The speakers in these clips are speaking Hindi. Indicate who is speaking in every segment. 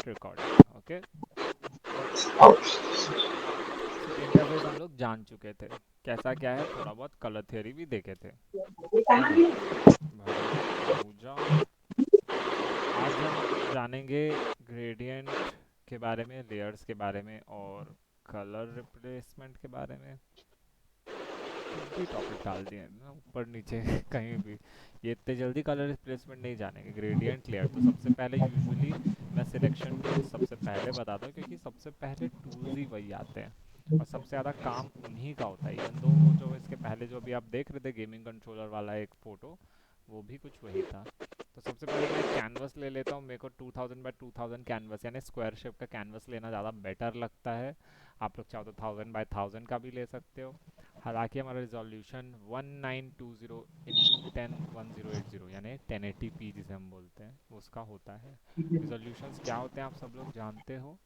Speaker 1: Start recording. ओके, सो इंटरफेस हम लोग जान चुके थे कैसा क्या है, थोड़ा बहुत कलर थियरी भी देखे थे, है ना। भाई पूजा, आज हम जानेंगे ग्रेडियंट के बारे में, लेयर्स के बारे में और कलर रिप्लेसमेंट के बारे में। कुछ भी टॉपिक डाल दिए ना ऊपर नीचे कहीं भी। ये इतने जल्दी कलर रिप्लेसमेंट नहीं जानेंगे। ग्रेडियंट लेयर तो सबसे पहले यूजुअली मैं सिलेक्शन टूल्स सबसे पहले बताता हूँ, क्योंकि सबसे पहले टूल्स ही वही आते हैं और सबसे ज़्यादा काम उन्हीं का होता है। इवन दो वो जो इसके पहले जो अभी आप देख रहे थे गेमिंग कंट्रोलर वाला एक फ़ोटो, वो भी कुछ वही था। तो सबसे पहले मैं कैनवस ले लेता हूँ। मेरे को 2000 बाय 2000 कैनवस यानी स्क्वायर शेप का कैनवस लेना ज़्यादा बेटर लगता है। आप लोग चाहो तो 1000 बाय 1000 का भी ले सकते हो। हालांकि हमारा रिजोल्यूशन 1920 इंटू 101080 यानी 1080p जिसे हम बोलते हैं उसका होता है। रिजोल्यूशंस क्या होते हैं आप सब लोग जानते हो।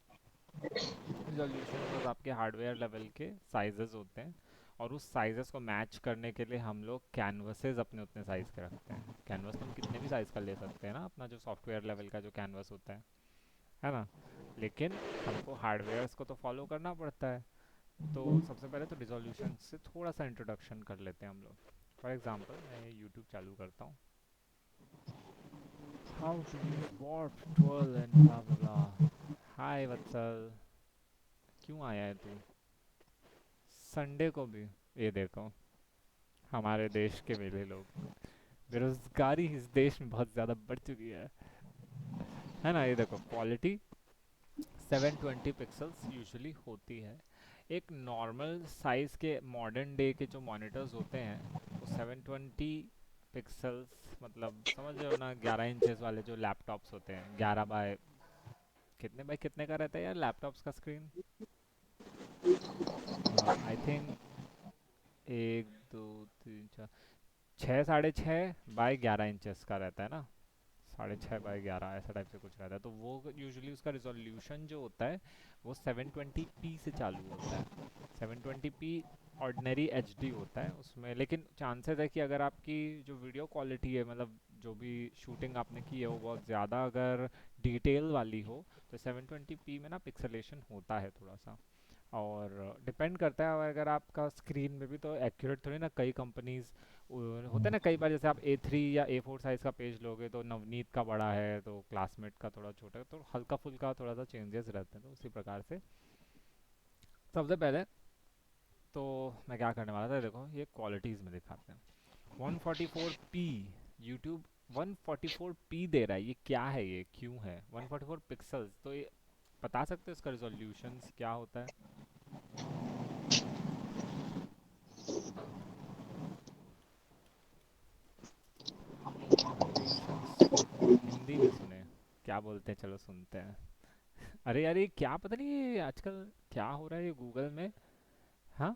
Speaker 1: रिजोल्यूशंस बस आपके हार्डवेयर लेवल के साइजेस होते हैं, और उस साइजेस को मैच करने के लिए हम लोग कैनवसेस अपने उतने साइज़ के रखते हैं। कैनवस तो हम कितने भी साइज़ का ले सकते हैं ना, अपना जो सॉफ्टवेयर लेवल का जो कैनवस होता है ना। लेकिन हमको हार्डवेयर्स को तो फॉलो करना पड़ता है। तो सबसे पहले तो रिजोल्यूशन से थोड़ा सा इंट्रोडक्शन कर लेते हैं हम लोग। फॉर एग्जांपल मैं ये यूट्यूब चालू करता हूँ, how to use warp 12 and blah blah blah. Hi Vatsal, क्यों आया है तू संडे को भी। ये देखो हमारे देश के मेले लोग, बेरोजगारी इस देश में बहुत ज़्यादा बढ़ चुकी है ना। ये देखो क्वालिटी 720 पिक्सल्स यूजुअली होती है। एक नॉर्मल साइज़ के मॉडर्न डे के जो मॉनिटर्स होते हैं वो 720 पिक्सल्स, मतलब समझ रहे हो ना, 11 इंचेस वाले जो लैपटॉप्स होते हैं, 11 बाय कितने का रहता है यार लैपटॉप्स का स्क्रीन। आई थिंक 1 2 3 4 6 साढ़े 6 बाय 11 इंचेस का रहता है ना। 6.5 बाय 11 ऐसा टाइप से कुछ रहता है। तो वो यूजुअली उसका रिजोल्यूशन जो होता है वो 720p से चालू होता है। 720p ऑर्डिनरी एचडी होता है उसमें, लेकिन चांसेस है कि अगर आपकी जो वीडियो क्वालिटी है, मतलब जो भी शूटिंग आपने की है वो बहुत ज़्यादा अगर डिटेल वाली हो, तो 720p में ना पिक्सलेशन होता है थोड़ा सा। और डिपेंड करता है अगर आपका स्क्रीन में भी, तो एक्यूरेट थोड़ी ना। कई कंपनीज होता है ना, कई बार जैसे आप A3 या A4 साइज़ का पेज लोगे तो नवनीत का बड़ा है तो क्लासमेट का थोड़ा छोटा है, तो हल्का फुल्का थोड़ा सा चेंजेस रहते हैं। तो उसी प्रकार से सबसे पहले तो मैं क्या करने वाला था, देखो ये क्वालिटीज़ में दिखाते हैं। 144p, यूट्यूब 144p दे रहा है, ये क्या है, ये क्यों है 144 पिक्सल्स। तो ये बता सकते हो इसका रिजोल्यूशंस क्या होता है। रिजोल्यूशंस हिंदी में सुने, क्या बोलते हैं, चलो सुनते हैं। अरे यार ये क्या, पता नहीं ये आजकल क्या हो रहा है ये गूगल में। हाँ,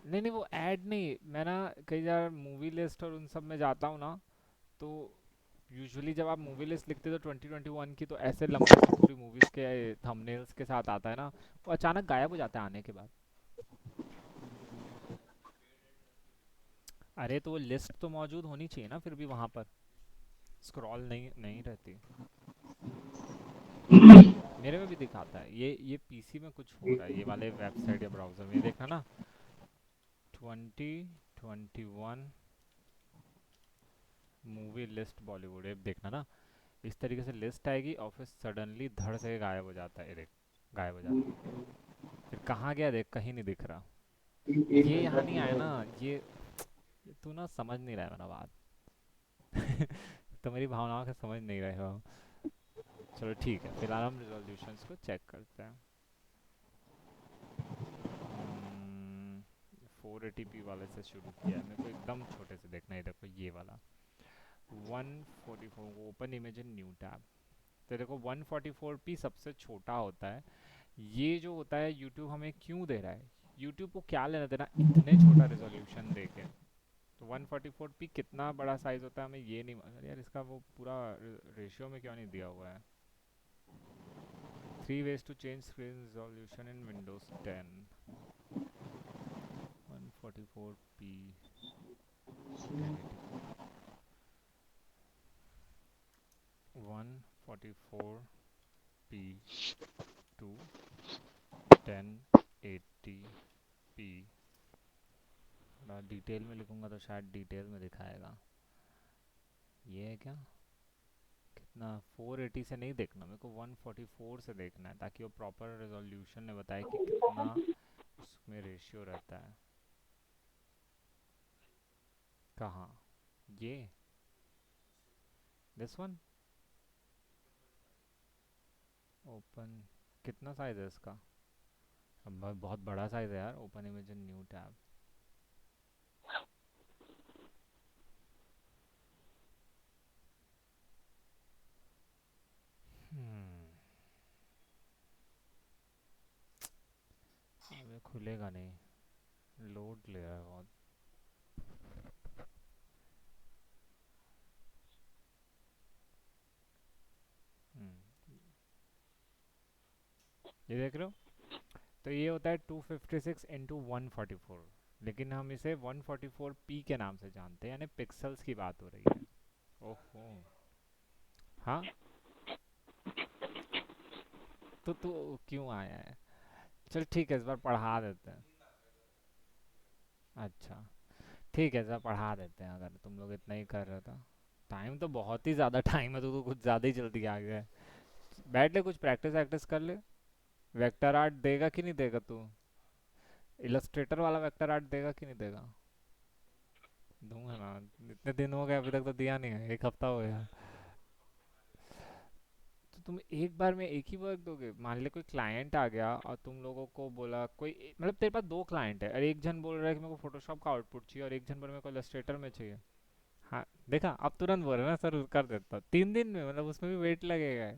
Speaker 1: नहीं नहीं वो ऐड नहीं, मैं ना कई बार मूवी लिस्ट और उन सब में जाता हूँ ना, तो यूजुअली जब आप मूवी लिस्ट लिखते हो तो 2021 की, तो ऐसे लंबे से पूरी मूवीज़ के थंबनेल्स के साथ आता है ना, वो अचानक गायब हो जाता है आने के बाद। अरे तो वो लिस्ट तो मौजूद होनी चाहिए ना, फिर भी वहाँ पर स्क्रॉल नहीं नहीं रहती। मेरे में भी दिखाता है ये पीसी में कुछ हो रहा है, ये वाले वेबसाइट या ब्राउज़र में, ये देखना ना 2021 मूवी लिस्ट बॉलीवुड, ये देखना ना, इस तरीके से लिस्ट आएगी और फिर सडनली धड़ से गायब हो जाता है। ये देख, गायब हो जाती है। फिर कहाँ गया देख, कहीं नहीं दिख रहा। ये यहाँ नहीं आया ना, ये तू ना समझ नहीं रहा है मेरा बात तो मेरी भावनाओं से समझ नहीं रहे हो। चलो ठीक है, फिलहाल हम रिजोल्यूशंस को चेक करते हैं। 480p वाले से शुरू किया है, मेरे को एकदम छोटे से देखना है। देखो ये वाला 144, open image in new tab. तो देखो 144p सबसे छोटा होता है। ये जो होता है यूट्यूब हमें क्यों दे रहा है, यूट्यूब को क्या लेना देना इतने छोटा रेजोल्यूशन दे के। तो 144p कितना बड़ा साइज होता है हमें ये नहीं मालूम यार, इसका वो पूरा रेशियो में क्यों नहीं दिया हुआ है। 3 ways to change screen resolution in Windows 10। 144p 1080p 144। P to 1080 P. Detail में लिखूंगा तो शायद डिटेल में दिखाएगा। ये है क्या? कितना? 480 से नहीं देखना मेरे को, 144 से देखना है, ताकि वो प्रॉपर रेजोल्यूशन में बताए कि कितना उसमें रेशियो रहता है। कहाँ? ये दिस वन ओपन। कितना साइज है इसका? अब बहुत बड़ा साइज है यार। Open image in new tab. अबे खुलेगा नहीं, लोड ले रहा है बहुत। हम्म, ये देख रहे हो? तो ये होता है 256 × 144, लेकिन हम इसे 144p के नाम से जानते हैं, यानी पिक्सल्स की बात हो रही है। ओहो। हाँ, तो तू क्यों आया है? चल ठीक है, इस बार पढ़ा देते हैं। अच्छा, ठीक है, इस बार पढ़ा देते हैं अगर तुम लोग इतना ही कर रहे हो तो। टाइम तो बहुत ही ज़्यादा टाइम है, तो कुछ ज़्यादा ही जल्दी आ गया है। बैठ ले, कुछ प्रैक्टिस वैक्टिस कर ले। वेक्टर आर्ट देगा कि नहीं देगा तू? इलस्ट्रेटर वाला वेक्टर आर्ट देगा कि नहीं देगा? दूंगा ना। इतने दिन हो गए अभी तक तो दिया नहीं है, एक हफ्ता हो गया। तो तुम एक बार में एक ही वर्क दोगे? मान ले कोई क्लाइंट आ गया और तुम लोगों को बोला कोई, मतलब तेरे पास दो क्लाइंट है और एक जन बोल रहा है कि मेरे को फोटोशॉप का आउटपुट चाहिए और एक जन बोल रहा है मेरे को इलस्ट्रेटर में चाहिए। हाँ, देखा, अब तुरंत बोल रहे ना सर कर देता 3 दिन में, मतलब उसमें भी वेट लगेगा।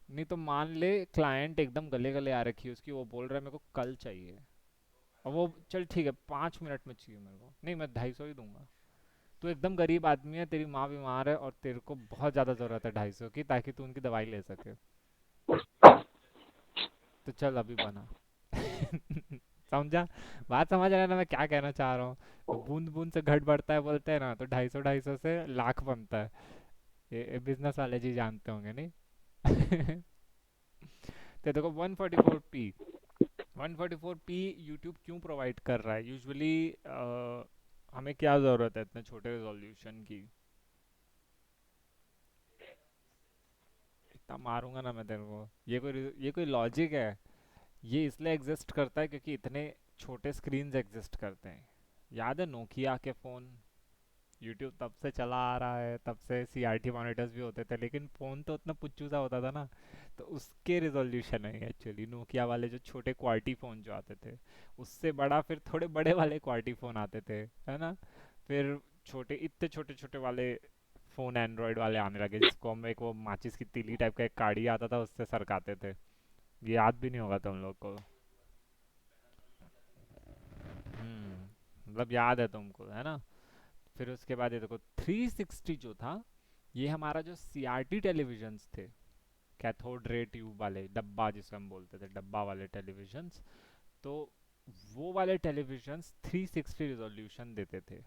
Speaker 1: नहीं तो मान ले क्लाइंट एकदम गले गले आ रखी है उसकी, वो बोल रहा है मेरे को कल चाहिए। और वो, चल ठीक है 5 मिनट में चाहिए मेरे को, नहीं मैं 250 ही दूंगा। तू एकदम गरीब आदमी है, तेरी माँ बीमार है और तेरे को बहुत ज़्यादा ज़रूरत है 250 की, ताकि तू उनकी दवाई ले सके। तो चल अभी बना। समझा? बात समझ रहा है ना मैं क्या कहना चाह रहा हूँ? बूंद बूंद से घट बढ़ता है बोलते हैं ना, तो 250 से लाख बनता है। ये बिजनेस वाले जी जानते होंगे नहीं? तो देखो 144p, 144p यूट्यूब क्यों प्रोवाइड कर रहा है यूजुअली? हमें क्या ज़रूरत है इतने छोटे रेजोल्यूशन की? इतना मारूंगा ना मैं तेरे को। ये कोई लॉजिक है? ये इसलिए एग्जिस्ट करता है क्योंकि इतने छोटे स्क्रीन्स एग्जिस्ट करते हैं। याद है नोकिया के फ़ोन? यूट्यूब तब से चला आ रहा है, तब से सीआरटी मॉनिटर्स भी होते थे, लेकिन फ़ोन तो उतना पुच्चू सा होता था ना। तो उसके रिजोल्यूशन है एक्चुअली नोकिया वाले जो छोटे क्वालिटी फ़ोन जो आते थे। उससे बड़ा फिर थोड़े बड़े वाले क्वालिटी फ़ोन आते थे, है ना? फिर छोटे, इतने छोटे छोटे वाले फ़ोन एंड्रॉयड वाले आने लगे, जिसको हम एक वो माचिस की तीली टाइप का एक काड़ी आता था उससे सरकाते थे। ये याद भी नहीं होगा तुम लोग को। मतलब याद है तुमको, है ना? फिर उसके बाद ये देखो 360 जो था, ये हमारा जो सीआरटी टेलीविजन्स थे, कैथोड रे ट्यूब वाले डब्बा जिसे हम बोलते थे, डब्बा वाले टेलीविजन्स। तो वो वाले टेलीविजन्स 360 रिजोल्यूशन देते थे।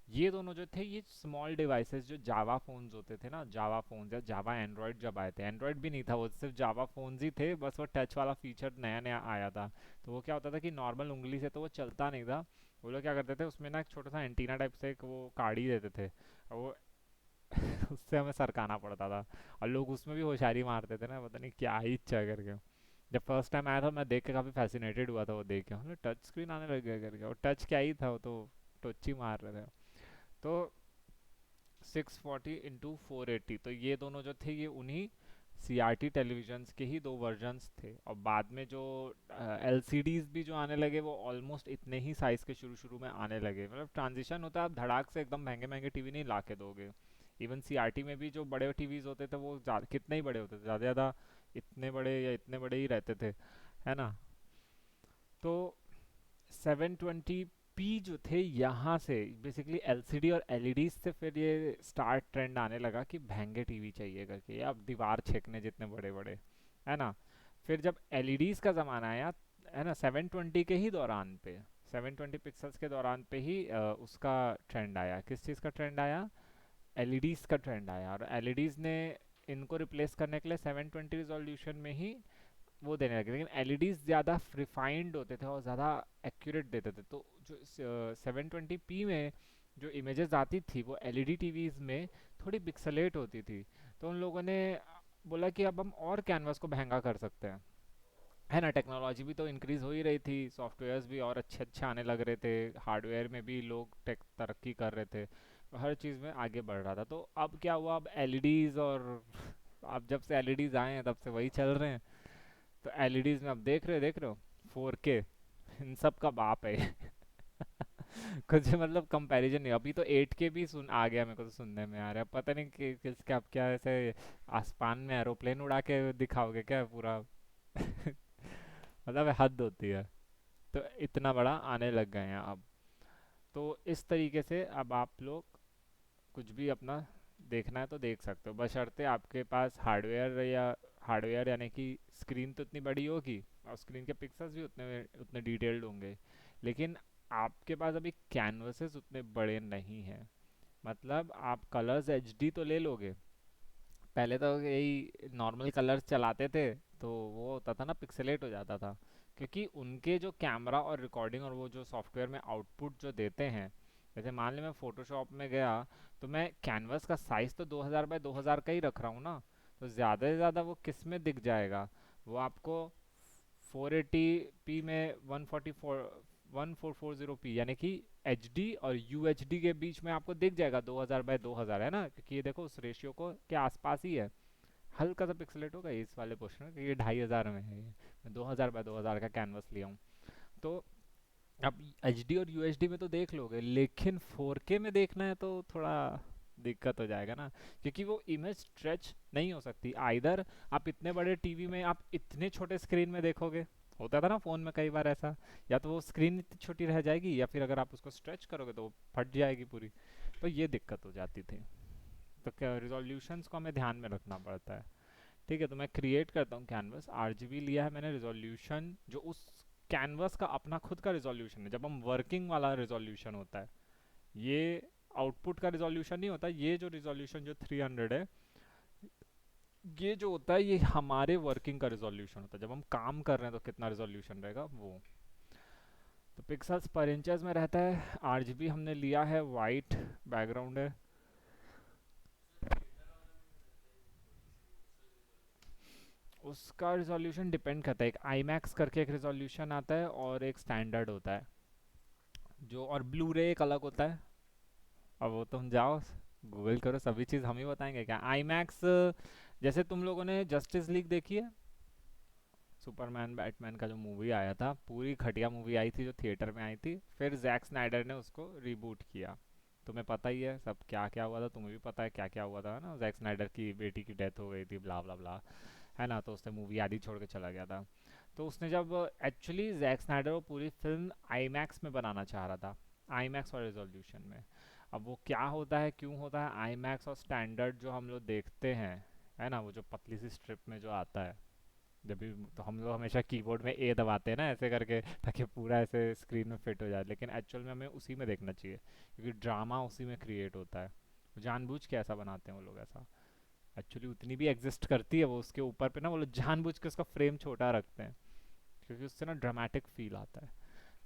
Speaker 1: ये दोनों जो थे, ये स्मॉल डिवाइसेस जो जावा फोन्स होते थे ना, जावा फोन्स या जावा एंड्रॉयड जब आए थे, एंड्रॉयड भी नहीं था, वो सिर्फ जावा फोन्स ही थे, बस वो टच वाला फीचर नया नया आया था। तो वो क्या होता था कि नॉर्मल उंगली से तो वो चलता नहीं था। वो लोग क्या करते थे, उसमें ना एक छोटा सा एंटीना टाइप से एक वो काढ़ी देते थे, और वो उससे हमें सरकाना पड़ता था। और लोग उसमें भी होशियारी मारते थे ना, पता नहीं क्या ही इच्छा करके। जब फर्स्ट टाइम आया था मैं देख के काफ़ी फैसिनेटेड हुआ था वो देख के, मतलब टच स्क्रीन आने लग गया करके, और टच क्या ही था, वो तो टच ही मार रहे थे। तो 640 × 480, तो ये दोनों जो थे ये उन्हीं सीआरटी टेलीविजन्स के ही दो वर्जन्स थे। और बाद में जो एलसीडीज भी जो आने लगे, वो ऑलमोस्ट इतने ही साइज़ के शुरू शुरू में आने लगे। मतलब ट्रांजिशन होता है, आप धड़ाक से एकदम महंगे महंगे टीवी नहीं ला के दोगे। इवन सीआरटी में भी जो बड़े टीवीज होते थे वो कितने ही बड़े होते थे, ज़्यादा ज़्यादा इतने बड़े या इतने बड़े ही रहते थे, है ना? तो 720p जो थे, यहाँ से बेसिकली एलसीडी और एलईडी से फिर ये स्टार्ट ट्रेंड आने लगा कि महंगे टीवी चाहिए करके, या दीवार छेकने जितने बड़े बड़े, है ना? फिर जब एलईडीज का ज़माना आया, है ना, 720 के ही दौरान पे, 720 पिक्सल्स के दौरान पे ही उसका ट्रेंड आया। किस चीज़ का ट्रेंड आया? एलईडीज का ट्रेंड आया। और एलईडीज ने इनको रिप्लेस करने के लिए 720 रिजोल्यूशन में ही वो देने लगे, लेकिन एलईडीज ज़्यादा रिफाइंड होते थे और ज़्यादा एक्यूरेट देते थे। तो जो 720p में जो इमेजेस आती थी वो एलईडी टीवीज में थोड़ी पिक्सलेट होती थी। तो उन लोगों ने बोला कि अब हम और कैनवास को महंगा कर सकते हैं, है ना। टेक्नोलॉजी भी तो इंक्रीज हो ही रही थी, सॉफ्टवेयर्स भी और अच्छे अच्छे आने लग रहे थे, हार्डवेयर में भी लोग टेक तरक्की कर रहे थे, तो हर चीज़ में आगे बढ़ रहा था। तो अब क्या हुआ, अब एलईडीज और अब जब से एलईडीज आए हैं तब से वही चल रहे हैं। तो एलईडीज में अब देख रहे हो 4K, इन सब का बाप है ये। कुछ मतलब कंपैरिजन नहीं। अभी तो 8K भी सुन आ गया, मेरे को तो सुनने में आ रहा है, पता नहीं कि किसके आप क्या ऐसे आसमान में एरोप्लेन उड़ा के दिखाओगे क्या पूरा। मतलब हद होती है। तो इतना बड़ा आने लग गए हैं अब। तो इस तरीके से अब आप लोग कुछ भी अपना देखना है तो देख सकते हो, बशर्ते आपके पास हार्डवेयर यानी कि स्क्रीन तो इतनी बड़ी होगी और स्क्रीन के पिक्सल्स भी उतने उतने डिटेल्ड होंगे, लेकिन आपके पास अभी कैनवसेस उतने बड़े नहीं हैं। मतलब आप कलर्स एचडी तो ले लोगे, पहले तो यही नॉर्मल कलर्स चलाते थे तो वो होता था ना, पिक्सेलेट हो जाता था, क्योंकि उनके जो कैमरा और रिकॉर्डिंग और वो जो सॉफ्टवेयर में आउटपुट जो देते हैं, जैसे मान ली मैं फोटोशॉप में गया तो मैं कैनवस का साइज़ तो 2000 बाय 2000 का ही रख रहा हूँ ना, तो ज़्यादा से ज़्यादा वो किस में दिख जाएगा, वो आपको 480p में 1440p यानी कि एच और यूएचडी के बीच में आपको दिख जाएगा 2000 बाय 2000, है ना, क्योंकि ये देखो उस रेशियो को के आसपास ही है। हल्का सा पिक्सलेट होगा इस वाले पोर्शन में, क्योंकि ये 2500 में है, ये मैं 2000 बाय 2000 का कैनवस लिया हूँ। तो अब एच और यूएचडी में तो देख लोगे, लेकिन 4K में देखना है तो थोड़ा दिक्कत हो जाएगा ना, क्योंकि वो इमेज स्ट्रेच नहीं हो सकती। आइदर आप इतने बड़े टीवी में आप इतने छोटे स्क्रीन में देखोगे, होता था ना फ़ोन में कई बार ऐसा, या तो वो स्क्रीन इतनी छोटी रह जाएगी या फिर अगर आप उसको स्ट्रेच करोगे तो वो फट जाएगी पूरी। तो ये दिक्कत हो जाती थी। तो क्या रिजोल्यूशंस को हमें ध्यान में रखना पड़ता है। ठीक है, तो मैं क्रिएट करता हूँ कैनवस, आरजीबी लिया है मैंने, रिजोल्यूशन जो उस कैनवस का अपना खुद का रिजोल्यूशन है, जब हम वर्किंग वाला रिजोल्यूशन होता है, ये आउटपुट का रिजोल्यूशन नहीं होता। ये जो रिजोल्यूशन जो 300 है, ये जो होता है ये हमारे वर्किंग का रिजोल्यूशन होता है, जब हम काम कर रहे हैं तो कितना रिजोल्यूशन रहेगा वो। तो पिक्सल्स पर इंचेस में रहता है। आरजीबी हमने लिया है, वाइट बैकग्राउंड है। उसका रिजोल्यूशन डिपेंड करता है, एक आई मैक्स करके एक रिजोल्यूशन आता है और एक स्टैंडर्ड होता है जो, और ब्लू रे एक अलग होता है। अब वो तुम जाओ गूगल करो, सभी चीज़ हम ही बताएंगे क्या। आई मैक्स, जैसे तुम लोगों ने जस्टिस लीग देखी है, सुपरमैन बैटमैन का जो मूवी आया था, पूरी घटिया मूवी आई थी जो थिएटर में आई थी, फिर जैक स्नाइडर ने उसको रीबूट किया। तुम्हें पता ही है सब क्या क्या हुआ था, तुम्हें भी पता है क्या क्या हुआ था ना, जैक स्नाइडर की बेटी की डेथ हो गई थी, ब्ला ब्ला ब्ला, है ना। तो उसने मूवी आधी छोड़ के चला गया था। तो उसने जब एक्चुअली जैक स्नाइडर वो पूरी फिल्म आई मैक्स में बनाना चाह रहा था, आई मैक्स और रेजोल्यूशन में। अब वो क्या होता है, क्यों होता है, आई मैक्स और स्टैंडर्ड जो हम लोग देखते हैं, है ना, वो जो पतली सी स्ट्रिप में जो आता है, जब भी तो हम लोग हमेशा कीबोर्ड में ए दबाते हैं ना ऐसे करके, ताकि पूरा ऐसे स्क्रीन में फिट हो जाए, लेकिन एक्चुअल में हमें उसी में देखना चाहिए, क्योंकि ड्रामा उसी में क्रिएट होता है। जानबूझ के ऐसा बनाते हैं वो लोग, ऐसा एक्चुअली उतनी भी एग्जिस्ट करती है वो, उसके ऊपर पे ना वो लोग जानबूझ के उसका फ्रेम छोटा रखते हैं, क्योंकि उससे ना ड्रामेटिक फील आता है।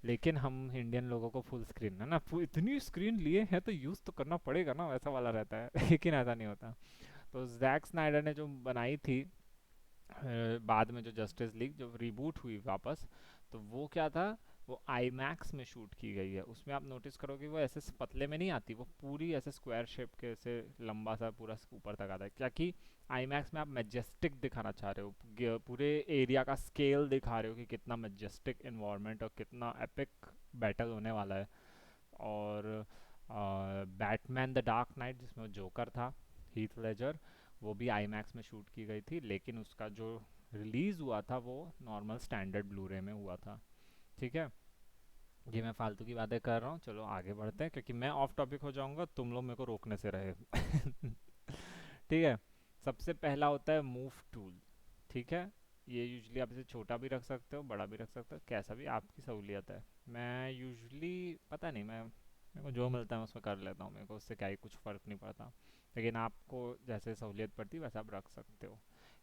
Speaker 1: लेकिन हम इंडियन लोगों को फुल स्क्रीन है ना, इतनी स्क्रीन लिए हैं तो यूज़ तो करना पड़ेगा ना, वैसा वाला रहता है। लेकिन ऐसा नहीं होता। तो जैक स्नाइडर ने जो बनाई थी बाद में जो जस्टिस लीग जो रीबूट हुई वापस, तो वो क्या था, वो आई मैक्स में शूट की गई है। उसमें आप नोटिस करोगे वो ऐसे पतले में नहीं आती, वो पूरी ऐसे स्क्वायर शेप के ऐसे लंबा सा पूरा ऊपर तक आता है, क्या कि आई मैक्स में आप मैजेस्टिक दिखाना चाह रहे हो, पूरे एरिया का स्केल दिखा रहे हो कि कितना मैजेस्टिक इन्वायरमेंट और कितना एपिक बैटल होने वाला है। और बैटमैन द डार्क नाइट जिसमें जोकर था, हीथ लेजर, वो भी आई मैक्स में शूट की गई थी, लेकिन उसका जो रिलीज़ हुआ था वो नॉर्मल स्टैंडर्ड ब्लू रे में हुआ था। ठीक है, ये मैं फालतू की बातें कर रहा हूँ, चलो आगे बढ़ते हैं, क्योंकि मैं ऑफ टॉपिक हो जाऊँगा, तुम लोग मेरे को रोकने से रहे। ठीक है, सबसे पहला होता है मूव टूल। ठीक है, ये यूजली आप इसे छोटा भी रख सकते हो, बड़ा भी रख सकते हो, कैसा भी आपकी सहूलियत है। मैं यूजली पता नहीं, मैं मेरे को जो मिलता है मैं उसमें कर लेता हूँ, मेरे को उससे क्या ही कुछ फ़र्क नहीं पड़ता। लेकिन आपको जैसे सहूलियत पड़ती है वैसे आप रख सकते हो।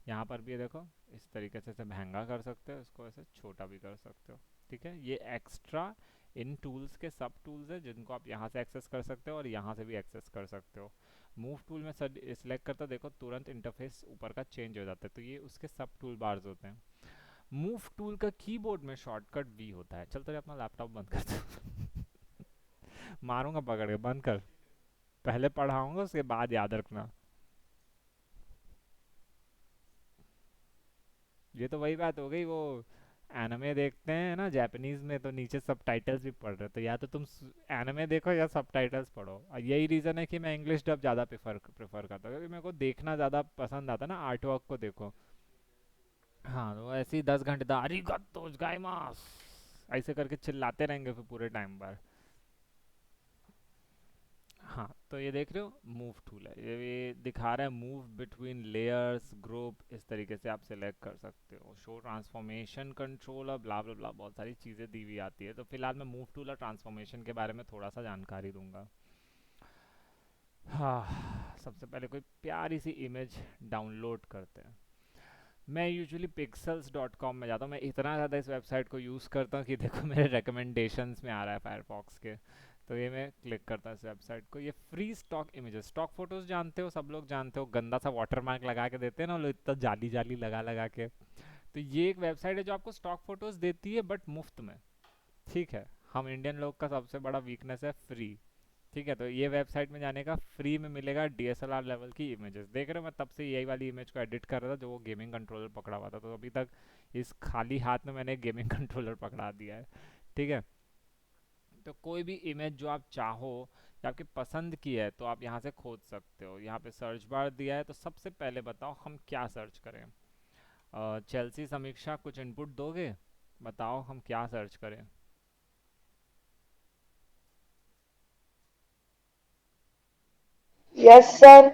Speaker 1: यहाँ पर भी ये देखो, इस तरीके से इसे महंगा कर सकते हो, इसको ऐसे छोटा भी कर सकते हो। ठीक है, ये एक्स्ट्रा इन टूल्स के सब टूल्स है जिनको आप यहाँ से एक्सेस कर सकते हो और यहाँ से भी एक्सेस कर सकते हो। मूव टूल में सिलेक्ट करता देखो तुरंत इंटरफेस ऊपर का चेंज हो जाता है, तो ये उसके सब टूल बार्स होते हैं। मूव टूल का कीबोर्ड में शॉर्टकट वी होता है। चल तो अपना लैपटॉप बंद कर दो। मारूंगा पकड़ के, बंद कर। पहले पढ़ाऊंगा उसके बाद याद रखना। ये तो वही बात हो गई, वो एनिमे देखते हैं ना जापानीज में तो नीचे सबटाइटल्स भी पढ़ रहे, तो या तो तुम एनिमे देखो या सबटाइटल्स पढ़ो। और यही रीज़न है कि मैं इंग्लिश डब ज़्यादा प्रेफर करता हूँ, क्योंकि मेरे को देखना ज़्यादा पसंद आता है ना, आर्ट वर्क को देखो। हाँ, तो ऐसे ही 10 घंटे दा अरिगतो गोजाइमास ऐसे करके चिल्लाते रहेंगे फिर पूरे टाइम पर। हाँ, तो ये देख रहे हो मूव टूल है, ये दिखा रहा है मूव बिटवीन लेयर्स ग्रुप, इस तरीके से आप सिलेक्ट कर सकते हो। शो ट्रांसफॉर्मेशन कंट्रोलर ब्ला ब्ला ब्ला, बहुत सारी चीज़ें दी हुई आती है। तो फिलहाल मैं मूव टूल और ट्रांसफॉर्मेशन के बारे में थोड़ा सा जानकारी दूंगा। हाँ, सबसे पहले कोई प्यारी सी इमेज डाउनलोड करते हैं। मैं यूजुअली pixels.com में जाता हूँ। मैं इतना ज़्यादा इस वेबसाइट को यूज़ करता हूँ कि देखो मेरे रिकमेंडेशंस में आ रहा है फायरफॉक्स के। तो ये मैं क्लिक करता हूँ इस वेबसाइट को। ये free stock images, stock photos जानते हो, सब लोग जानते हो, गंदा सा वाटरमार्क लगा के देते हैं ना वो लोग, इतना जाली जाली लगा लगा के। तो ये एक वेबसाइट है जो आपको स्टॉक फोटोज़ देती है बट मुफ्त में। ठीक है, हम इंडियन लोग का सबसे बड़ा वीकनेस है फ्री। ठीक है, तो ये वेबसाइट में जाने का फ्री में मिलेगा डीएसएलआर लेवल की इमेजेस। देख रहे हो, मैं तब से यही वाली इमेज को एडिट कर रहा था जो वो गेमिंग कंट्रोलर पकड़ा हुआ था, तो अभी तक इस खाली हाथ में मैंने गेमिंग कंट्रोलर पकड़ा दिया है। ठीक है, तो कोई भी इमेज जो आप चाहो या आपकी पसंद की है तो आप यहाँ से खोज सकते हो। यहाँ पे सर्च बार दिया है, तो सबसे पहले बताओ हम क्या सर्च करें। चेल्सी समीक्षा, कुछ इनपुट दोगे? बताओ हम क्या सर्च करें।
Speaker 2: Yes sir.